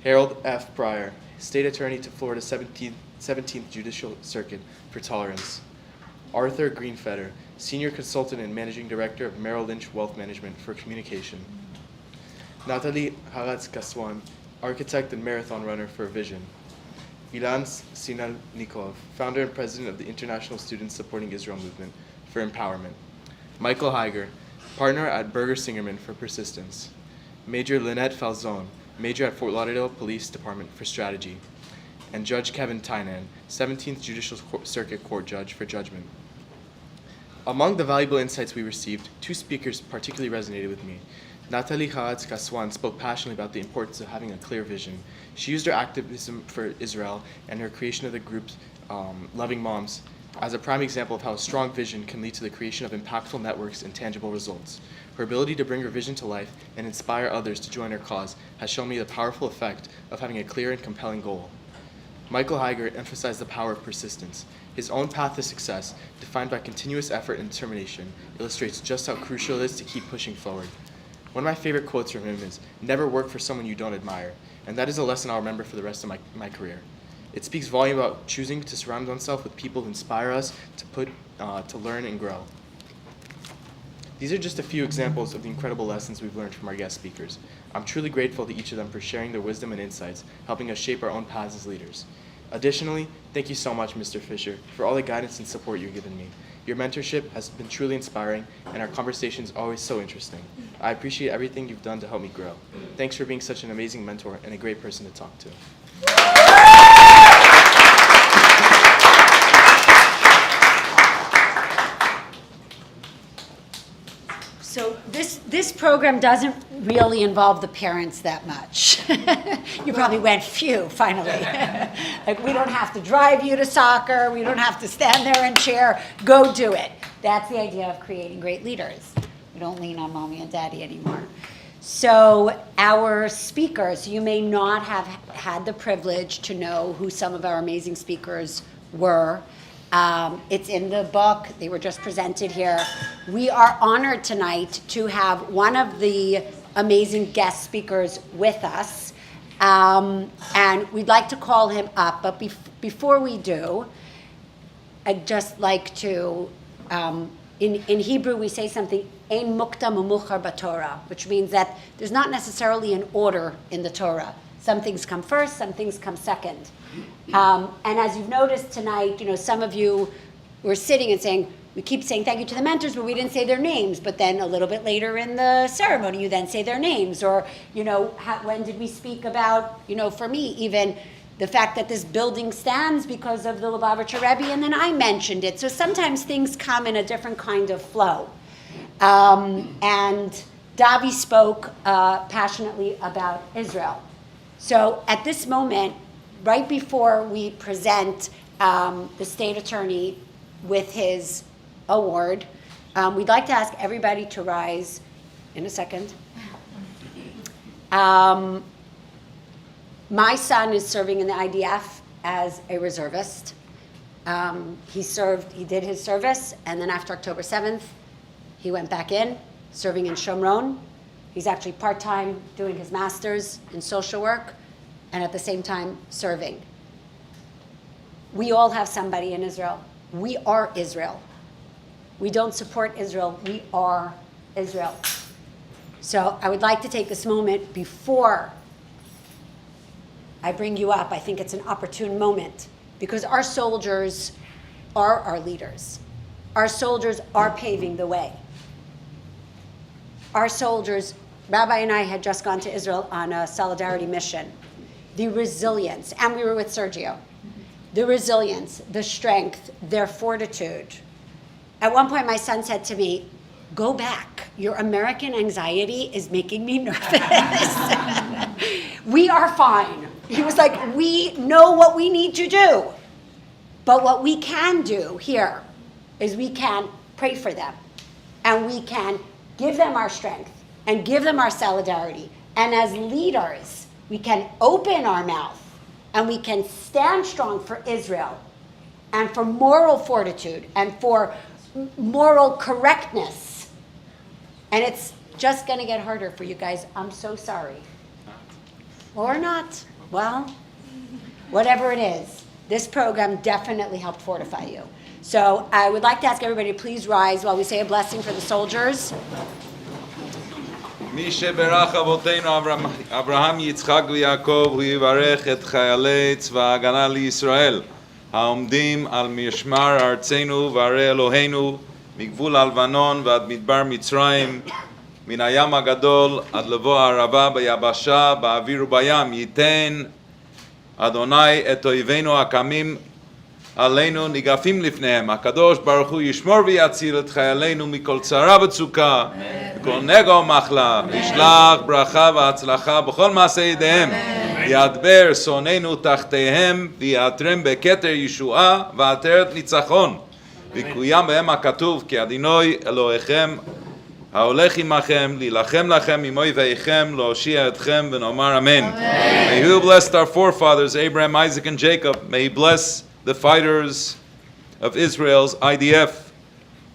Harold F. Pryor, State Attorney to Florida's 17th Judicial Circuit for Tolerance; Arthur Greenfeder, Senior Consultant and Managing Director of Merrill Lynch Wealth Management for Communication; Natalie Haratz-Kaswan, Architect and Marathon Runner for Vision; Ilan Sinalnikov, Founder and President of the International Students Supporting Israel Movement for Empowerment; Michael Heiger, Partner at Berger Singerman for Persistence; Major Lynette Falzon, Major at Fort Lauderdale Police Department for Strategy; and Judge Kevin Tynan, 17th Judicial Circuit Court Judge for Judgment. Among the valuable insights we received, 2 speakers particularly resonated with me. Natalie Haratz-Kaswan spoke passionately about the importance of having a clear vision. She used her activism for Israel and her creation of the group Loving Moms as a prime example of how a strong vision can lead to the creation of impactful networks and tangible results. Her ability to bring her vision to life and inspire others to join her cause has shown me the powerful effect of having a clear and compelling goal. Michael Heiger emphasized the power of persistence. His own path to success, defined by continuous effort and determination, illustrates just how crucial it is to keep pushing forward. One of my favorite quotes from him is, "Never work for someone you don't admire." And that is a lesson I'll remember for the rest of my career. It speaks volume about choosing to surround oneself with people who inspire us to learn and grow. These are just a few examples of the incredible lessons we've learned from our guest speakers. I'm truly grateful to each of them for sharing their wisdom and insights, helping us shape our own paths as leaders. Additionally, thank you so much, Mr. Fisher, for all the guidance and support you've given me. Your mentorship has been truly inspiring, and our conversations always so interesting. I appreciate everything you've done to help me grow. Thanks for being such an amazing mentor and a great person to talk to. So this program doesn't really involve the parents that much. You probably went, phew, finally. Like, we don't have to drive you to soccer. We don't have to stand there and cheer. Go do it. That's the idea of creating great leaders. We don't lean on mommy and daddy anymore. So our speakers, you may not have had the privilege to know who some of our amazing speakers were. It's in the book. They were just presented here. We are honored tonight to have one of the amazing guest speakers with us. And we'd like to call him up. But before we do, I'd just like to, in Hebrew, we say something, ein muktam umuchar b'Torah, which means that there's not necessarily an order in the Torah. Some things come first, some things come second. And as you've noticed tonight, some of you were sitting and saying, we keep saying thank you to the mentors, but we didn't say their names. But then a little bit later in the ceremony, you then say their names. Or, when did we speak about, for me, even the fact that this building stands because of the Lubavitcher Rebbe, and then I mentioned it. So sometimes things come in a different kind of flow. And Davi spoke passionately about Israel. So at this moment, right before we present the state attorney with his award, we'd like to ask everybody to rise in a second. My son is serving in the IDF as a reservist. He did his service, and then after October 7th, he went back in, serving in Shomron. He's actually part-time doing his master's in social work, and at the same time serving. We all have somebody in Israel. We are Israel. We don't support Israel. We are Israel. So I would like to take this moment before I bring you up. I think it's an opportune moment because our soldiers are our leaders. Our soldiers are paving the way. Our soldiers, Rabbi and I had just gone to Israel on a solidarity mission. The resilience, and we were with Sergio, the resilience, the strength, their fortitude. At one point, my son said to me, go back. Your American anxiety is making me nervous. We are fine. He was like, we know what we need to do. But what we can do here is we can pray for them. And we can give them our strength and give them our solidarity. And as leaders, we can open our mouth and we can stand strong for Israel and for moral fortitude and for moral correctness. And it's just going to get harder for you guys. I'm so sorry. Or not. Well, whatever it is, this program definitely helped fortify you. So I would like to ask everybody to please rise while we say a blessing for the soldiers. מי שברך אבותינו אברהם, יצחק ויעקב, הוא יברך את חיילי צבא ההגנה לישראל, העומדים על משמר ארצנו וערי אלוהינו, מגבול הלבנון ועד מדבר מצרים, מן הים הגדול עד לבוא הערבה, ביבשה, באוויר ובים, ייתן אדוני את אויבינו הקמים עלינו ניגפים לפניהם. הקדוש ברוך הוא ישמור ויציל את חיילינו מכל צרה וצוקה, מכל נגע ומחלה, וישלח ברכה והצלחה בכל מעשה ידיהם, ידבר שונאינו תחתיהם, ויעטרם בכתר ישועה ועטרת ניצחון, ויקוים בהם הכתוב, כי אדינוי אלוהיכם ההולך עמכם, להילחם לכם עם אויביכם, להושיע אתכם, ונאמר אמן. May he who blessed our forefathers, Abraham, Isaac, and Jacob, may he bless the fighters of Israel's IDF.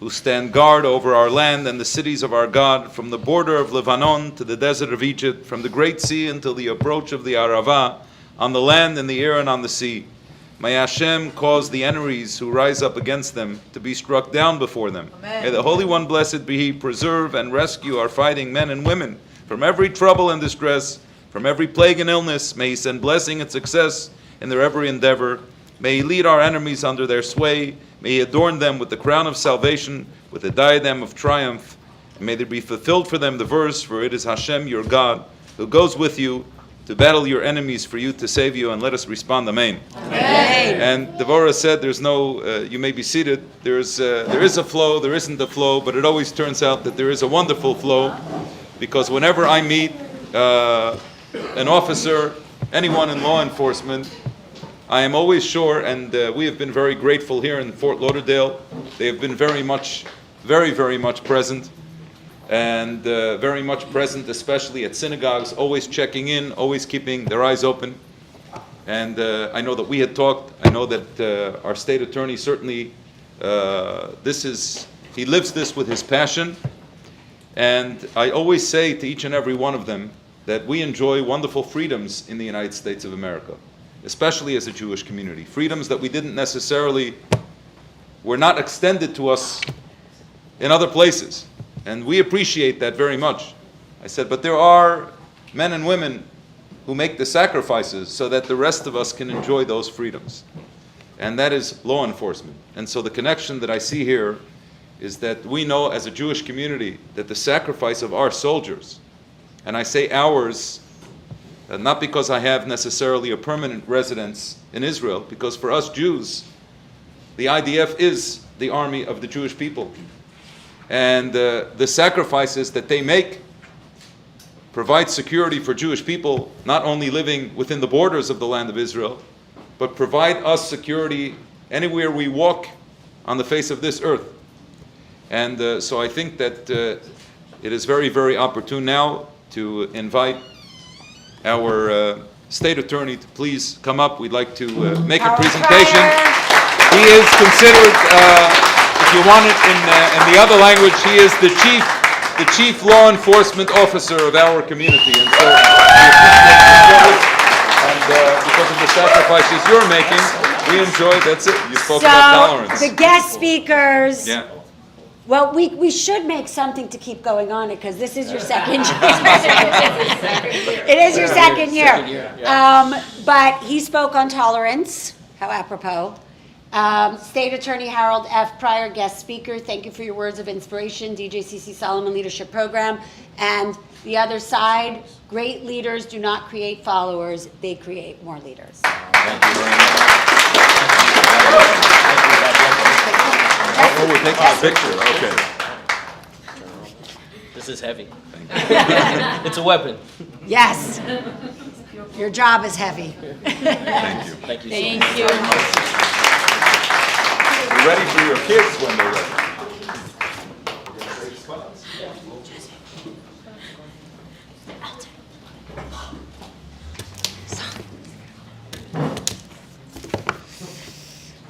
who stand guard over our land and the cities of our God, from the border of Lebanon to the desert of Egypt, from the great sea until the approach of the Arava, on the land, in the air, and on the sea. May Hashem cause the enemies who rise up against them to be struck down before them. Amen. May the Holy One, blessed be He, preserve and rescue our fighting men and women from every trouble and distress, from every plague and illness. May He send blessing and success in their every endeavor. May He lead our enemies under their sway. May He adorn them with the crown of salvation, with the diadem of triumph. And may there be fulfilled for them the verse, for it is Hashem your God, who goes with you to battle your enemies for you to save you. And let us respond, Amen. Amen. And Devorah said, there's no, you may be seated, there is a flow, there isn't a flow, but it always turns out that there is a wonderful flow, because whenever I meet an officer, anyone in law enforcement, I am always sure, and we have been very grateful here in Fort Lauderdale. They have been very much present, and very much present, especially at synagogues, always checking in, always keeping their eyes open. And I know that we had talked. I know that our state attorney certainly, he lives this with his passion. And I always say to each and every one of them that we enjoy wonderful freedoms in the United States of America, especially as a Jewish community. Freedoms that we didn't necessarily, were not extended to us in other places. And we appreciate that very much. I said, but there are men and women who make the sacrifices so that the rest of us can enjoy those freedoms. And that is law enforcement. And so the connection that I see here is that we know as a Jewish community that the sacrifice of our soldiers, and I say ours, not because I have necessarily a permanent residence in Israel, because for us Jews, the IDF is the army of the Jewish people. And the sacrifices that they make provide security for Jewish people, not only living within the borders of the land of Israel, but provide us security anywhere we walk on the face of this earth. And so I think that it is very, very opportune now to invite our state attorney to please come up. We'd like to make a presentation. He is considered, if you want it in the other language, he is the chief law enforcement officer of our community. And so because of the sacrifices you're making, we enjoy, that's it. You spoke about tolerance. The guest speakers. Yeah. Well, we should make something to keep going on it, because this is your second year. It is your second year. But he spoke on tolerance, how apropos. State Attorney Harold F. Pryor, guest speaker, thank you for your words of inspiration, DJCC Solomon Leadership Program. And the other side, great leaders do not create followers, they create more leaders. Thank you very much. Oh, we're taking a picture, okay. This is heavy. It's a weapon. Yes. Your job is heavy. Thank you. Thank you. Thank you. You're ready for your kids when they're ready.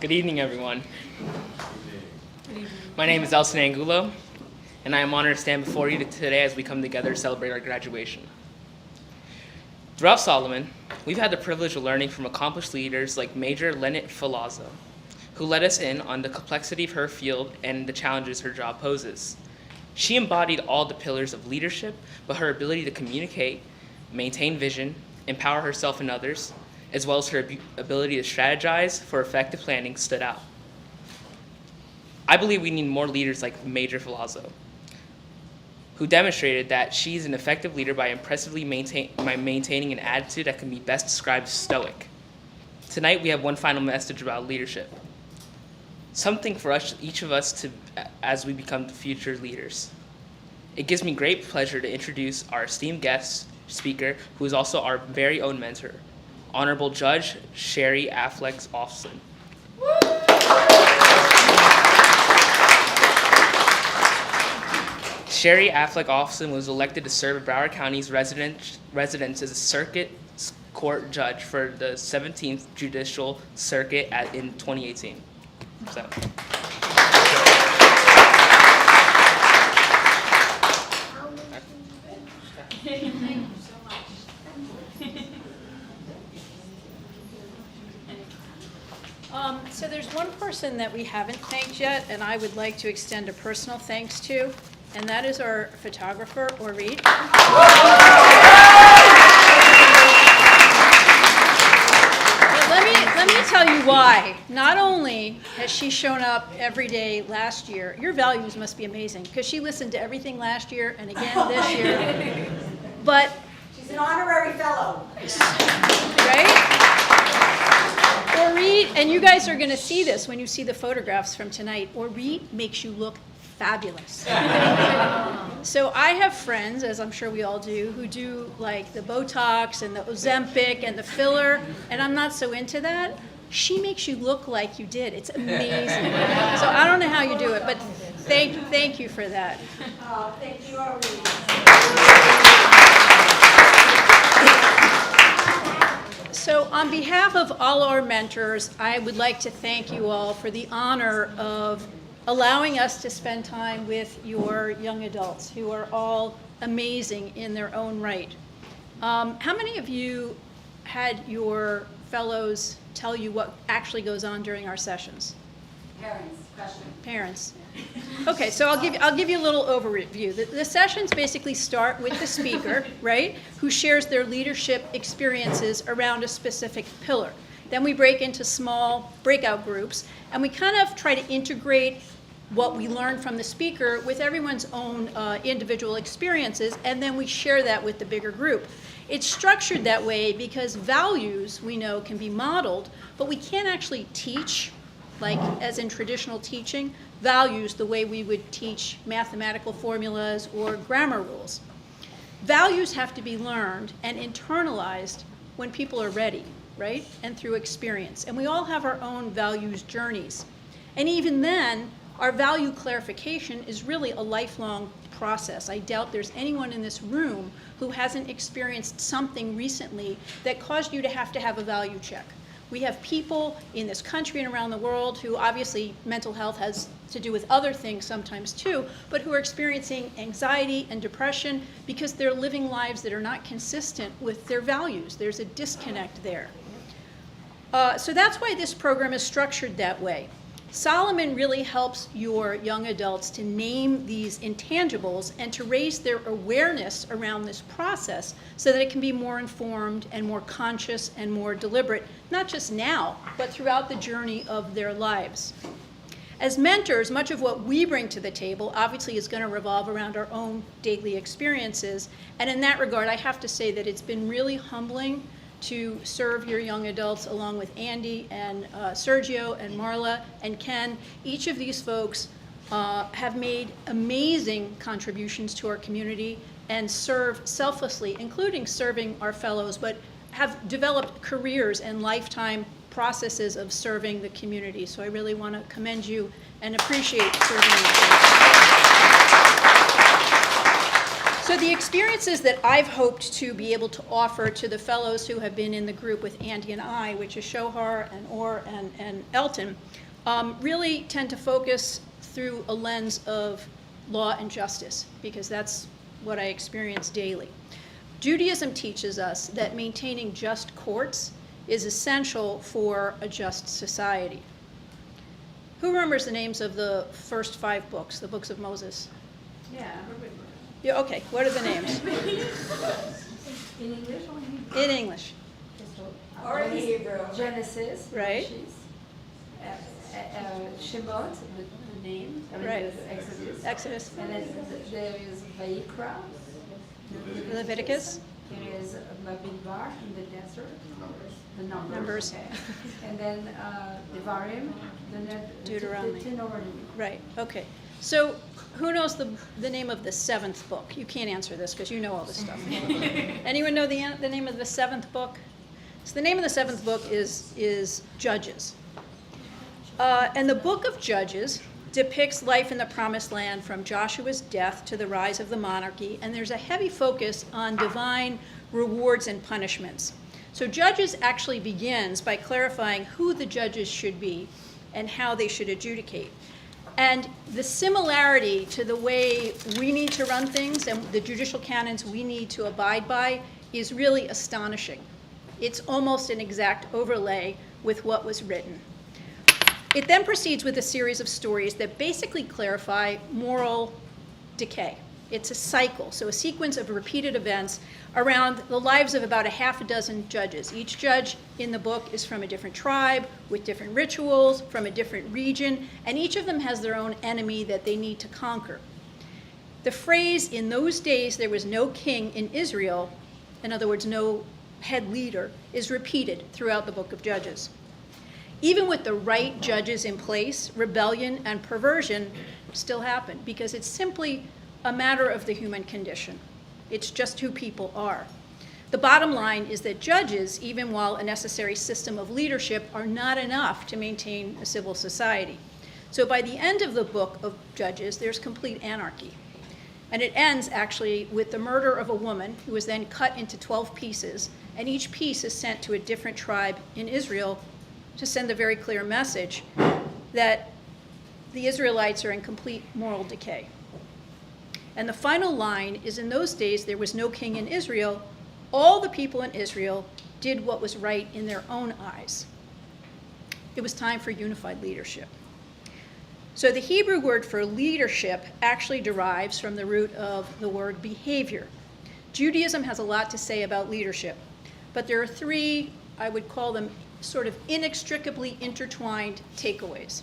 Good evening, everyone. My name is Elson Angulo, and I am honored to stand before you today as we come together to celebrate our graduation. Throughout Solomon, we've had the privilege of learning from accomplished leaders like Major Lennet Falazzo, who let us in on the complexity of her field and the challenges her job poses. She embodied all the pillars of leadership, but her ability to communicate, maintain vision, empower herself and others, as well as her ability to strategize for effective planning stood out. I believe we need more leaders like Major Falazzo, who demonstrated that she's an effective leader by impressively maintaining an attitude that can be best described as stoic. Tonight we have one final message about leadership. Something for us, each of us, as we become future leaders. It gives me great pleasure to introduce our esteemed guest speaker, who is also our very own mentor, Honorable Judge Sherry Affleck Offson. Sherry Affleck Offson was elected to serve at Broward County's residence as a circuit court judge for the 17th Judicial Circuit in 2018. So. So there's one person that we haven't thanked yet, and I would like to extend a personal thanks to, and that is our photographer, Orit. Let me tell you why. Not only has she shown up every day last year, your values must be amazing, because she listened to everything last year and again this year, but... She's an honorary fellow. Right? Orit, and you guys are going to see this when you see the photographs from tonight, Orit makes you look fabulous. So I have friends, as I'm sure we all do, who do like the Botox and the Ozempic and the filler, and I'm not so into that. She makes you look like you did. It's amazing. So I don't know how you do it, but thank you for that. Oh, thank you, Orit. So on behalf of all our mentors, I would like to thank you all for the honor of allowing us to spend time with your young adults who are all amazing in their own right. How many of you had your fellows tell you what actually goes on during our sessions? Parents, question. Parents. Okay, so I'll give you a little overview. The sessions basically start with the speaker, right, who shares their leadership experiences around a specific pillar. Then we break into small breakout groups, and we kind of try to integrate what we learned from the speaker with everyone's own individual experiences, and then we share that with the bigger group. It's structured that way because values, we know, can be modeled, but we can't actually teach, like as in traditional teaching, values the way we would teach mathematical formulas or grammar rules. Values have to be learned and internalized when people are ready, right? And through experience. And we all have our own values journeys. And even then, our value clarification is really a lifelong process. I doubt there's anyone in this room who hasn't experienced something recently that caused you to have a value check. We have people in this country and around the world who obviously mental health has to do with other things sometimes too, but who are experiencing anxiety and depression because they're living lives that are not consistent with their values. There's a disconnect there. So that's why this program is structured that way. Solomon really helps your young adults to name these intangibles and to raise their awareness around this process so that it can be more informed and more conscious and more deliberate, not just now, but throughout the journey of their lives. As mentors, much of what we bring to the table obviously is going to revolve around our own daily experiences, and in that regard, I have to say that it's been really humbling to serve your young adults along with Andy and Sergio and Marla and Ken. Each of these folks have made amazing contributions to our community and serve selflessly, including serving our fellows, but have developed careers and lifetime processes of serving the community. So I really want to commend you and appreciate serving you. So the experiences that I've hoped to be able to offer to the fellows who have been in the group with Andy and I, which is Shohar and Or and Elton, really tend to focus through a lens of law and justice, because that's what I experience daily. Judaism teaches us that maintaining just courts is essential for a just society. Who remembers the names of the first 5 books, the books of Moses? Yeah, okay, what are the names? In English or in Hebrew? In English. Or in Hebrew. Genesis. Right. Shemot, the name. I mean, Right. the Exodus. Exodus. And then there is Vayikra. Leviticus. There is Bamidbar in the desert. The Numbers. Okay. And then Devarim, Deuteronomy. Deuteronomy. Right, okay. So who knows the name of the 7th book? You can't answer this because you know all this stuff. Anyone know the name of the 7th book? So the name of the 7th book is Judges. And the book of Judges depicts life in the Promised Land from Joshua's death to the rise of the monarchy, and there's a heavy focus on divine rewards and punishments. So Judges actually begins by clarifying who the judges should be and how they should adjudicate. And the similarity to the way we need to run things and the judicial canons we need to abide by is really astonishing. It's almost an exact overlay with what was written. It then proceeds with a series of stories that basically clarify moral decay. It's a cycle, so a sequence of repeated events around the lives of about a half a dozen judges. Each judge in the book is from a different tribe, with different rituals, from a different region, and each of them has their own enemy that they need to conquer. The phrase, "in those days there was no king in Israel," in other words, no head leader, is repeated throughout the book of Judges. Even with the right judges in place, rebellion and perversion still happen because it's simply a matter of the human condition. It's just who people are. The bottom line is that judges, even while a necessary system of leadership, are not enough to maintain a civil society. So by the end of the book of Judges, there's complete anarchy. And it ends actually with the murder of a woman who is then cut into 12 pieces, and each piece is sent to a different tribe in Israel to send a very clear message that the Israelites are in complete moral decay. And the final line is, "in those days there was no king in Israel. All the people in Israel did what was right in their own eyes." It was time for unified leadership. So the Hebrew word for leadership actually derives from the root of the word behavior. Judaism has a lot to say about leadership, but there are three, I would call them sort of inextricably intertwined takeaways.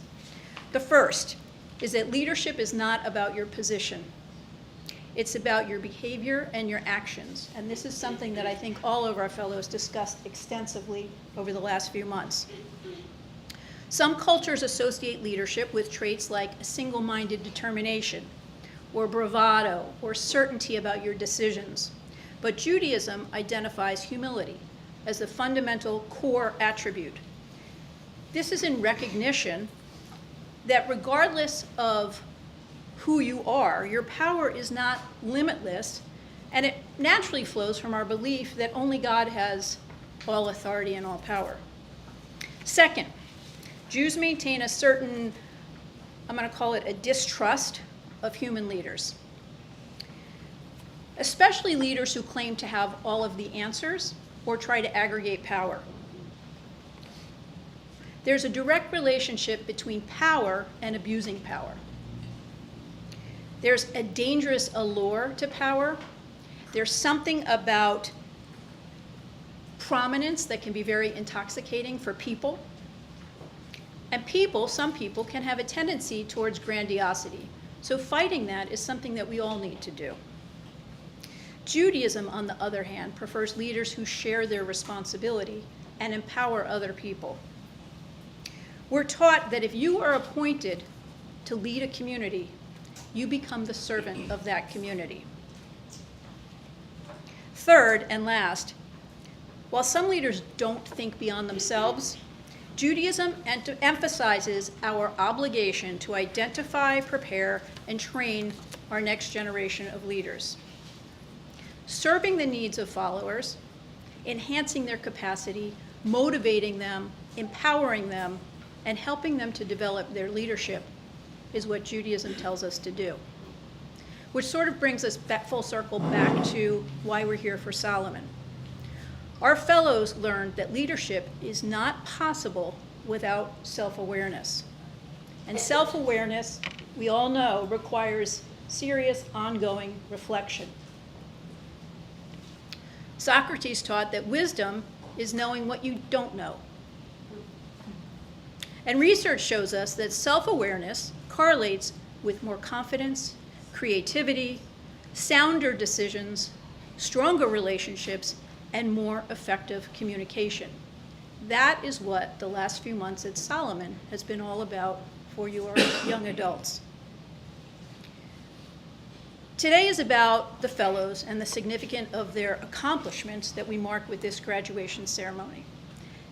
The first is that leadership is not about your position. It's about your behavior and your actions. And this is something that I think all of our fellows discussed extensively over the last few months. Some cultures associate leadership with traits like a single-minded determination, or bravado, or certainty about your decisions. But Judaism identifies humility as the fundamental core attribute. This is in recognition that regardless of who you are, your power is not limitless, and it naturally flows from our belief that only God has all authority and all power. Second, Jews maintain a certain, I'm going to call it a distrust of human leaders, especially leaders who claim to have all of the answers or try to aggregate power. There's a direct relationship between power and abusing power. There's a dangerous allure to power. There's something about prominence that can be very intoxicating for people. And some people can have a tendency towards grandiosity. So fighting that is something that we all need to do. Judaism, on the other hand, prefers leaders who share their responsibility and empower other people. We're taught that if you are appointed to lead a community, you become the servant of that community. Third and last, while some leaders don't think beyond themselves, Judaism emphasizes our obligation to identify, prepare, and train our next generation of leaders. Serving the needs of followers, enhancing their capacity, motivating them, empowering them, and helping them to develop their leadership is what Judaism tells us to do. Which sort of brings us back full circle back to why we're here for Solomon. Our fellows learned that leadership is not possible without self-awareness. And self-awareness, we all know, requires serious ongoing reflection. Socrates taught that wisdom is knowing what you don't know. And research shows us that self-awareness correlates with more confidence, creativity, sounder decisions, stronger relationships, and more effective communication. That is what the last few months at Solomon has been all about for your young adults. Today is about the fellows and the significance of their accomplishments that we mark with this graduation ceremony.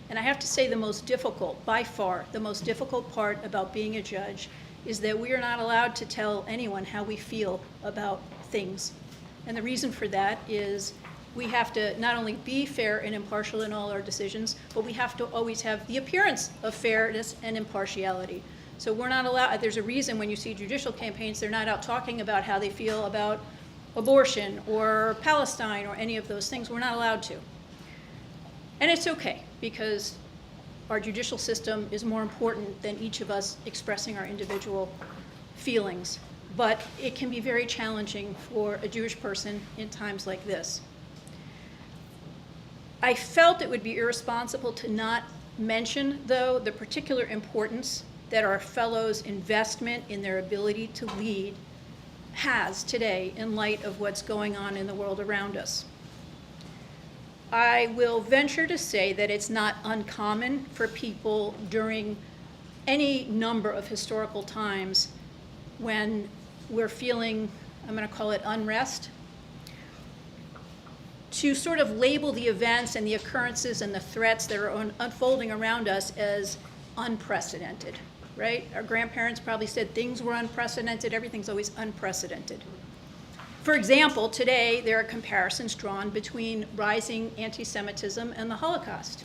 And I have to say the most difficult, by far, the most difficult part about being a judge is that we are not allowed to tell anyone how we feel about things. And the reason for that is we have to not only be fair and impartial in all our decisions, but we have to always have the appearance of fairness and impartiality. So we're not allowed, there's a reason when you see judicial campaigns, they're not out talking about how they feel about abortion or Palestine or any of those things. We're not allowed to. And it's okay, because our judicial system is more important than each of us expressing our individual feelings. But it can be very challenging for a Jewish person in times like this. I felt it would be irresponsible to not mention, though, the particular importance that our fellows' investment in their ability to lead has today in light of what's going on in the world around us. I will venture to say that it's not uncommon for people during any number of historical times when we're feeling, I'm going to call it unrest, to sort of label the events and the occurrences and the threats that are unfolding around us as unprecedented, right? Our grandparents probably said things were unprecedented, everything's always unprecedented. For example, today there are comparisons drawn between rising anti-Semitism and the Holocaust.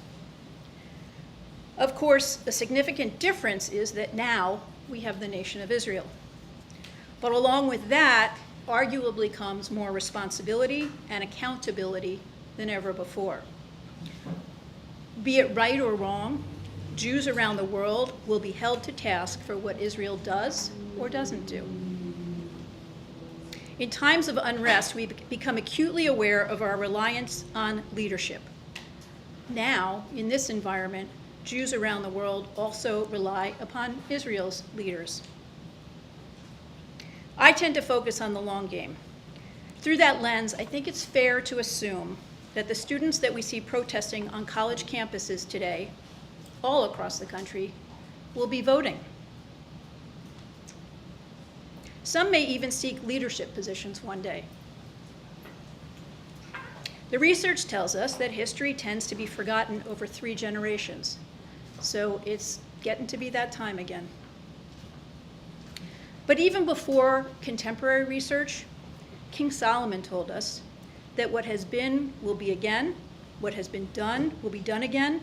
Of course, a significant difference is that now we have the nation of Israel. But along with that, arguably comes more responsibility and accountability than ever before. Be it right or wrong, Jews around the world will be held to task for what Israel does or doesn't do. In times of unrest, we become acutely aware of our reliance on leadership. Now, in this environment, Jews around the world also rely upon Israel's leaders. I tend to focus on the long game. Through that lens, I think it's fair to assume that the students that we see protesting on college campuses today, all across the country, will be voting. Some may even seek leadership positions one day. The research tells us that history tends to be forgotten over 3 generations, so it's getting to be that time again. But even before contemporary research, King Solomon told us that what has been will be again, what has been done will be done again,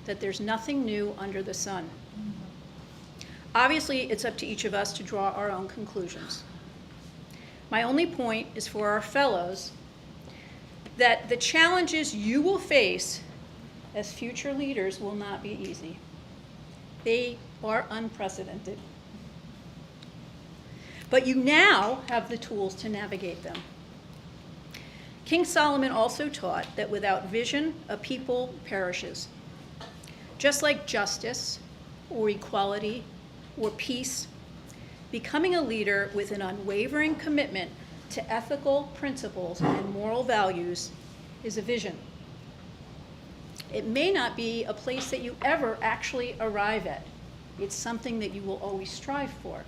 that there's nothing new under the sun. Obviously, it's up to each of us to draw our own conclusions. My only point is for our fellows that the challenges you will face as future leaders will not be easy. They are unprecedented. But you now have the tools to navigate them. King Solomon also taught that without vision, a people perishes. Just like justice or equality or peace, becoming a leader with an unwavering commitment to ethical principles and moral values is a vision. It may not be a place that you ever actually arrive at. It's something that you will always strive for.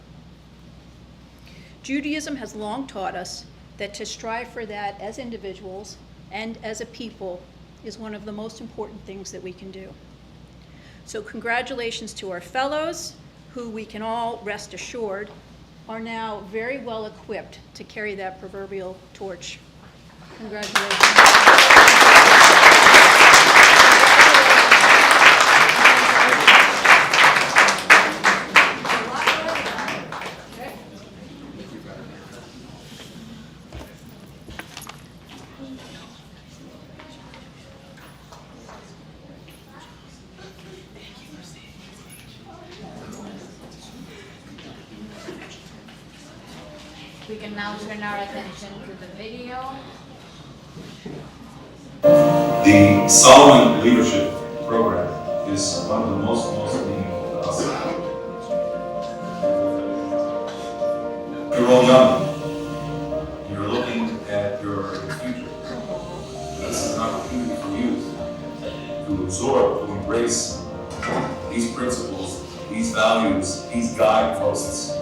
Judaism has long taught us that to strive for that as individuals and as a people is one of the most important things that we can do. So congratulations to our fellows, who we can all rest assured are now very well equipped to carry that proverbial torch. Congratulations. We can now turn our attention to the video. The Solomon Leadership Program is one of the most needed to us. You're all young. You're looking at your future. This is an opportunity for you to absorb, to embrace these principles, these values, these guideposts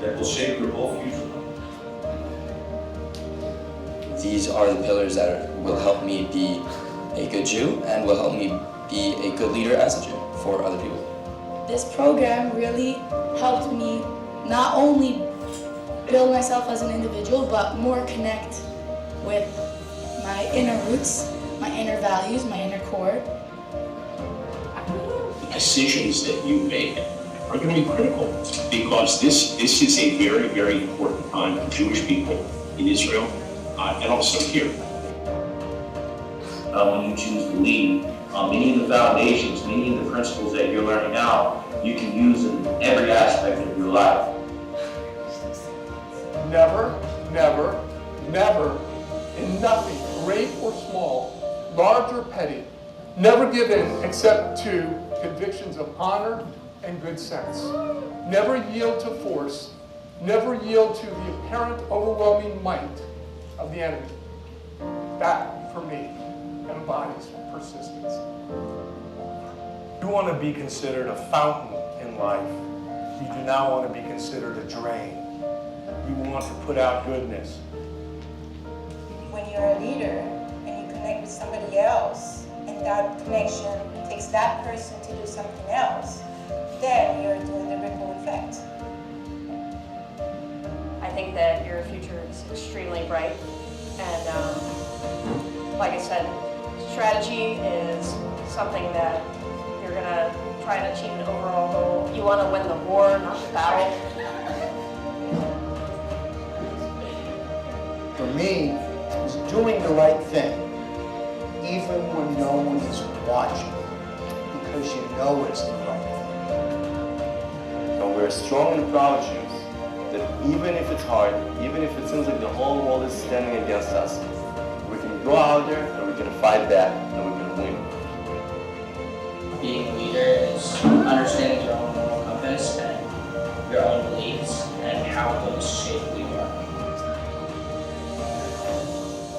that will shape your whole future. These are the pillars that will help me be a good Jew and will help me be a good leader as a Jew for other people. This program really helped me not only build myself as an individual, but more connect with my inner roots, my inner values, my inner core. The decisions that you make are going to be critical because this is a very, very important time for Jewish people in Israel and also here. When you choose to lead, Many of the foundations, many of the principles that you're learning now, you can use in every aspect of your life. Never, never, never, in nothing, great or small, large or petty, never give in except to convictions of honor and good sense. Never yield to force, never yield to the apparent overwhelming might of the enemy. That, for me, embodies persistence. You want to be considered a fountain in life. You do not want to be considered a drain. You want to put out goodness. When you're a leader and you connect with somebody else, and that connection takes that person to do something else, then you're doing the ripple effect. I think that your future is extremely bright, and like I said, strategy is something that you're gonna try to achieve an overall goal. You want to win the war, not the battle. For me, it's doing the right thing, even when no one is watching, because you know it's the right thing. And we're strong and proud Jews that even if it's hard, even if it seems like the whole world is standing against us, we can go out there and we can fight back and we can win. Being a leader is understanding your own moral compass and your own beliefs and how those shape who you are.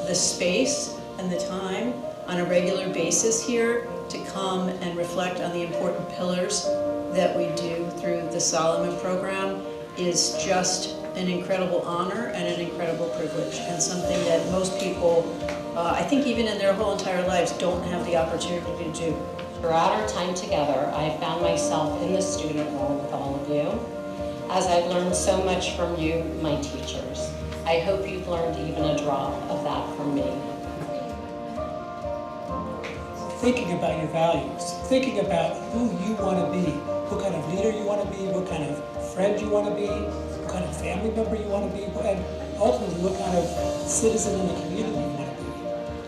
The space and the time on a regular basis here to come and reflect on the important pillars that we do through the Solomon program is just an incredible honor and an incredible privilege, and something that most people, I think even in their whole entire lives, don't have the opportunity to do. Throughout our time together, I found myself in the student role with all of you, as I've learned so much from you, my teachers. I hope you've learned even a drop of that from me. Thinking about your values, thinking about who you want to be, what kind of leader you want to be, what kind of friend you want to be, what kind of family member you want to be, and ultimately what kind of citizen in the community you want to be.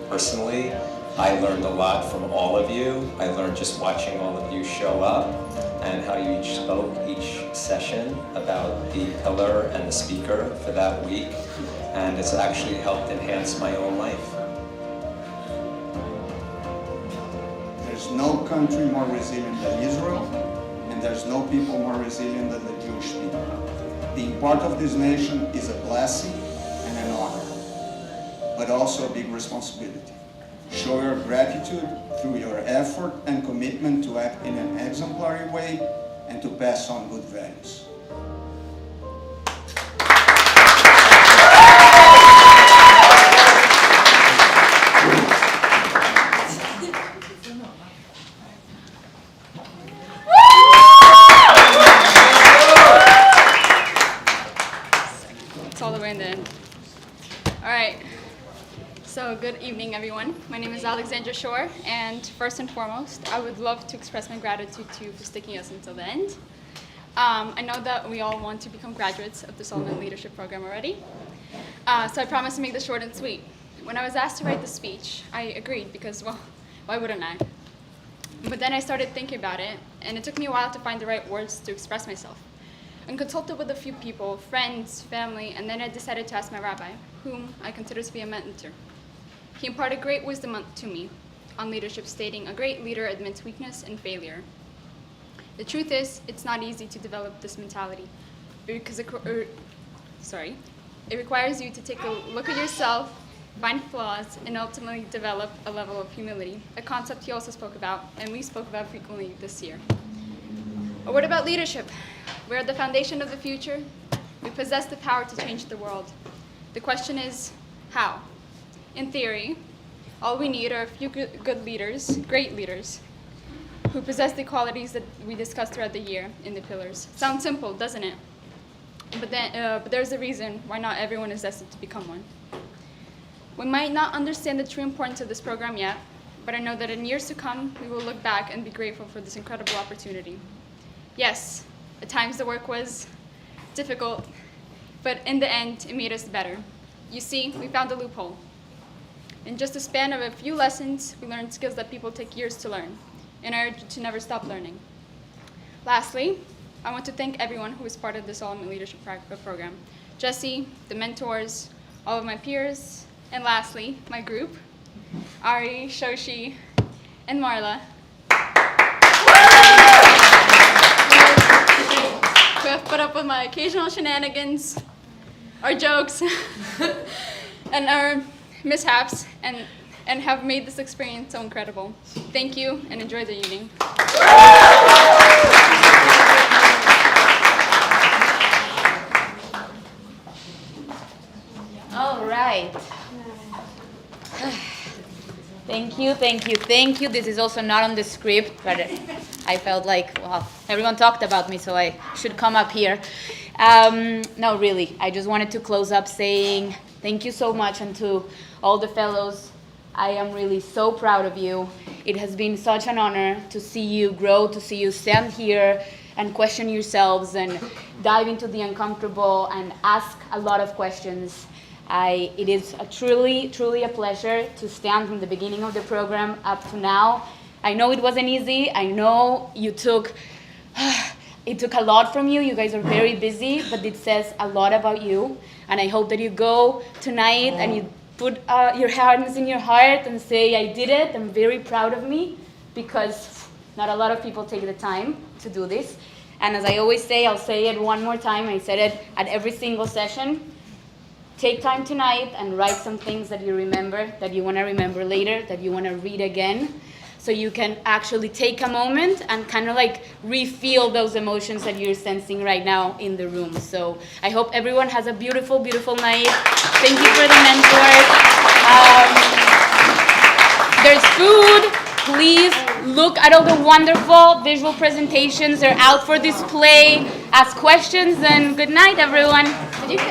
Personally, I learned a lot from all of you. I learned just watching all of you show up and how you each spoke each session about the pillar and the speaker for that week. And it's actually helped enhance my own life. There's no country more resilient than Israel, and there's no people more resilient than the Jewish people. Being part of this nation is a blessing and an honor, but also a big responsibility. Show your gratitude through your effort and commitment to act in an exemplary way and to pass on good values. It's all the way in the end. All right. So good evening, everyone. My name is Alexandra Shore, and first and foremost, I would love to express my gratitude to you for sticking us until the end. I know that we all want to become graduates of the Solomon Leadership Program already, so I promise to make this short and sweet. When I was asked to write the speech, I agreed because, well, why wouldn't I? But then I started thinking about it, and it took me a while to find the right words to express myself. I consulted with a few people, friends, family, and then I decided to ask my rabbi, whom I consider to be a mentor. He imparted great wisdom to me on leadership, stating, "A great leader admits weakness and failure." The truth is, it's not easy to develop this mentality because it requires you to take a look at yourself, find flaws, and ultimately develop a level of humility, a concept he also spoke about, and we spoke about frequently this year. A word about leadership. We're at the foundation of the future. We possess the power to change the world. The question is, how? In theory, all we need are a few good leaders, great leaders, who possess the qualities that we discussed throughout the year in the pillars. Sounds simple, doesn't it? But there's a reason why not everyone is destined to become one. We might not understand the true importance of this program yet, but I know that in years to come, we will look back and be grateful for this incredible opportunity. Yes, at times the work was difficult, but in the end, it made us better. You see, we found a loophole. In just a span of a few lessons, we learned skills that people take years to learn, and I urge you to never stop learning. Lastly, I want to thank everyone who was part of this All-in Leadership Program. Jesse, the mentors, all of my peers, and lastly, my group, Ari, Shoshi, and Marla, who have put up with my occasional shenanigans, our jokes, and our mishaps, and have made this experience so incredible. Thank you, and enjoy the evening. All right. Thank you, thank you, thank you. This is also not on the script, but I felt like, well, everyone talked about me, so I should come up here. No, really, I just wanted to close up saying thank you so much, and to all the fellows, I am really so proud of you. It has been such an honor to see you grow, to see you stand here and question yourselves and dive into the uncomfortable and ask a lot of questions. It is truly a pleasure to stand from the beginning of the program up to now. I know it wasn't easy. I know it took a lot from you. You guys are very busy, but it says a lot about you. And I hope that you go tonight and you put your hands in your heart and say, I did it. I'm very proud of me, because not a lot of people take the time to do this. And as I always say, I'll say it one more time. I said it at every single session. Take time tonight and write some things that you remember, that you want to remember later, that you want to read again, so you can actually take a moment and kind of like re-feel those emotions that you're sensing right now in the room. So I hope everyone has a beautiful, beautiful night. Thank you for the mentors. There's food. Please look at all the wonderful visual presentations. They're out for display. Ask questions, and good night, everyone.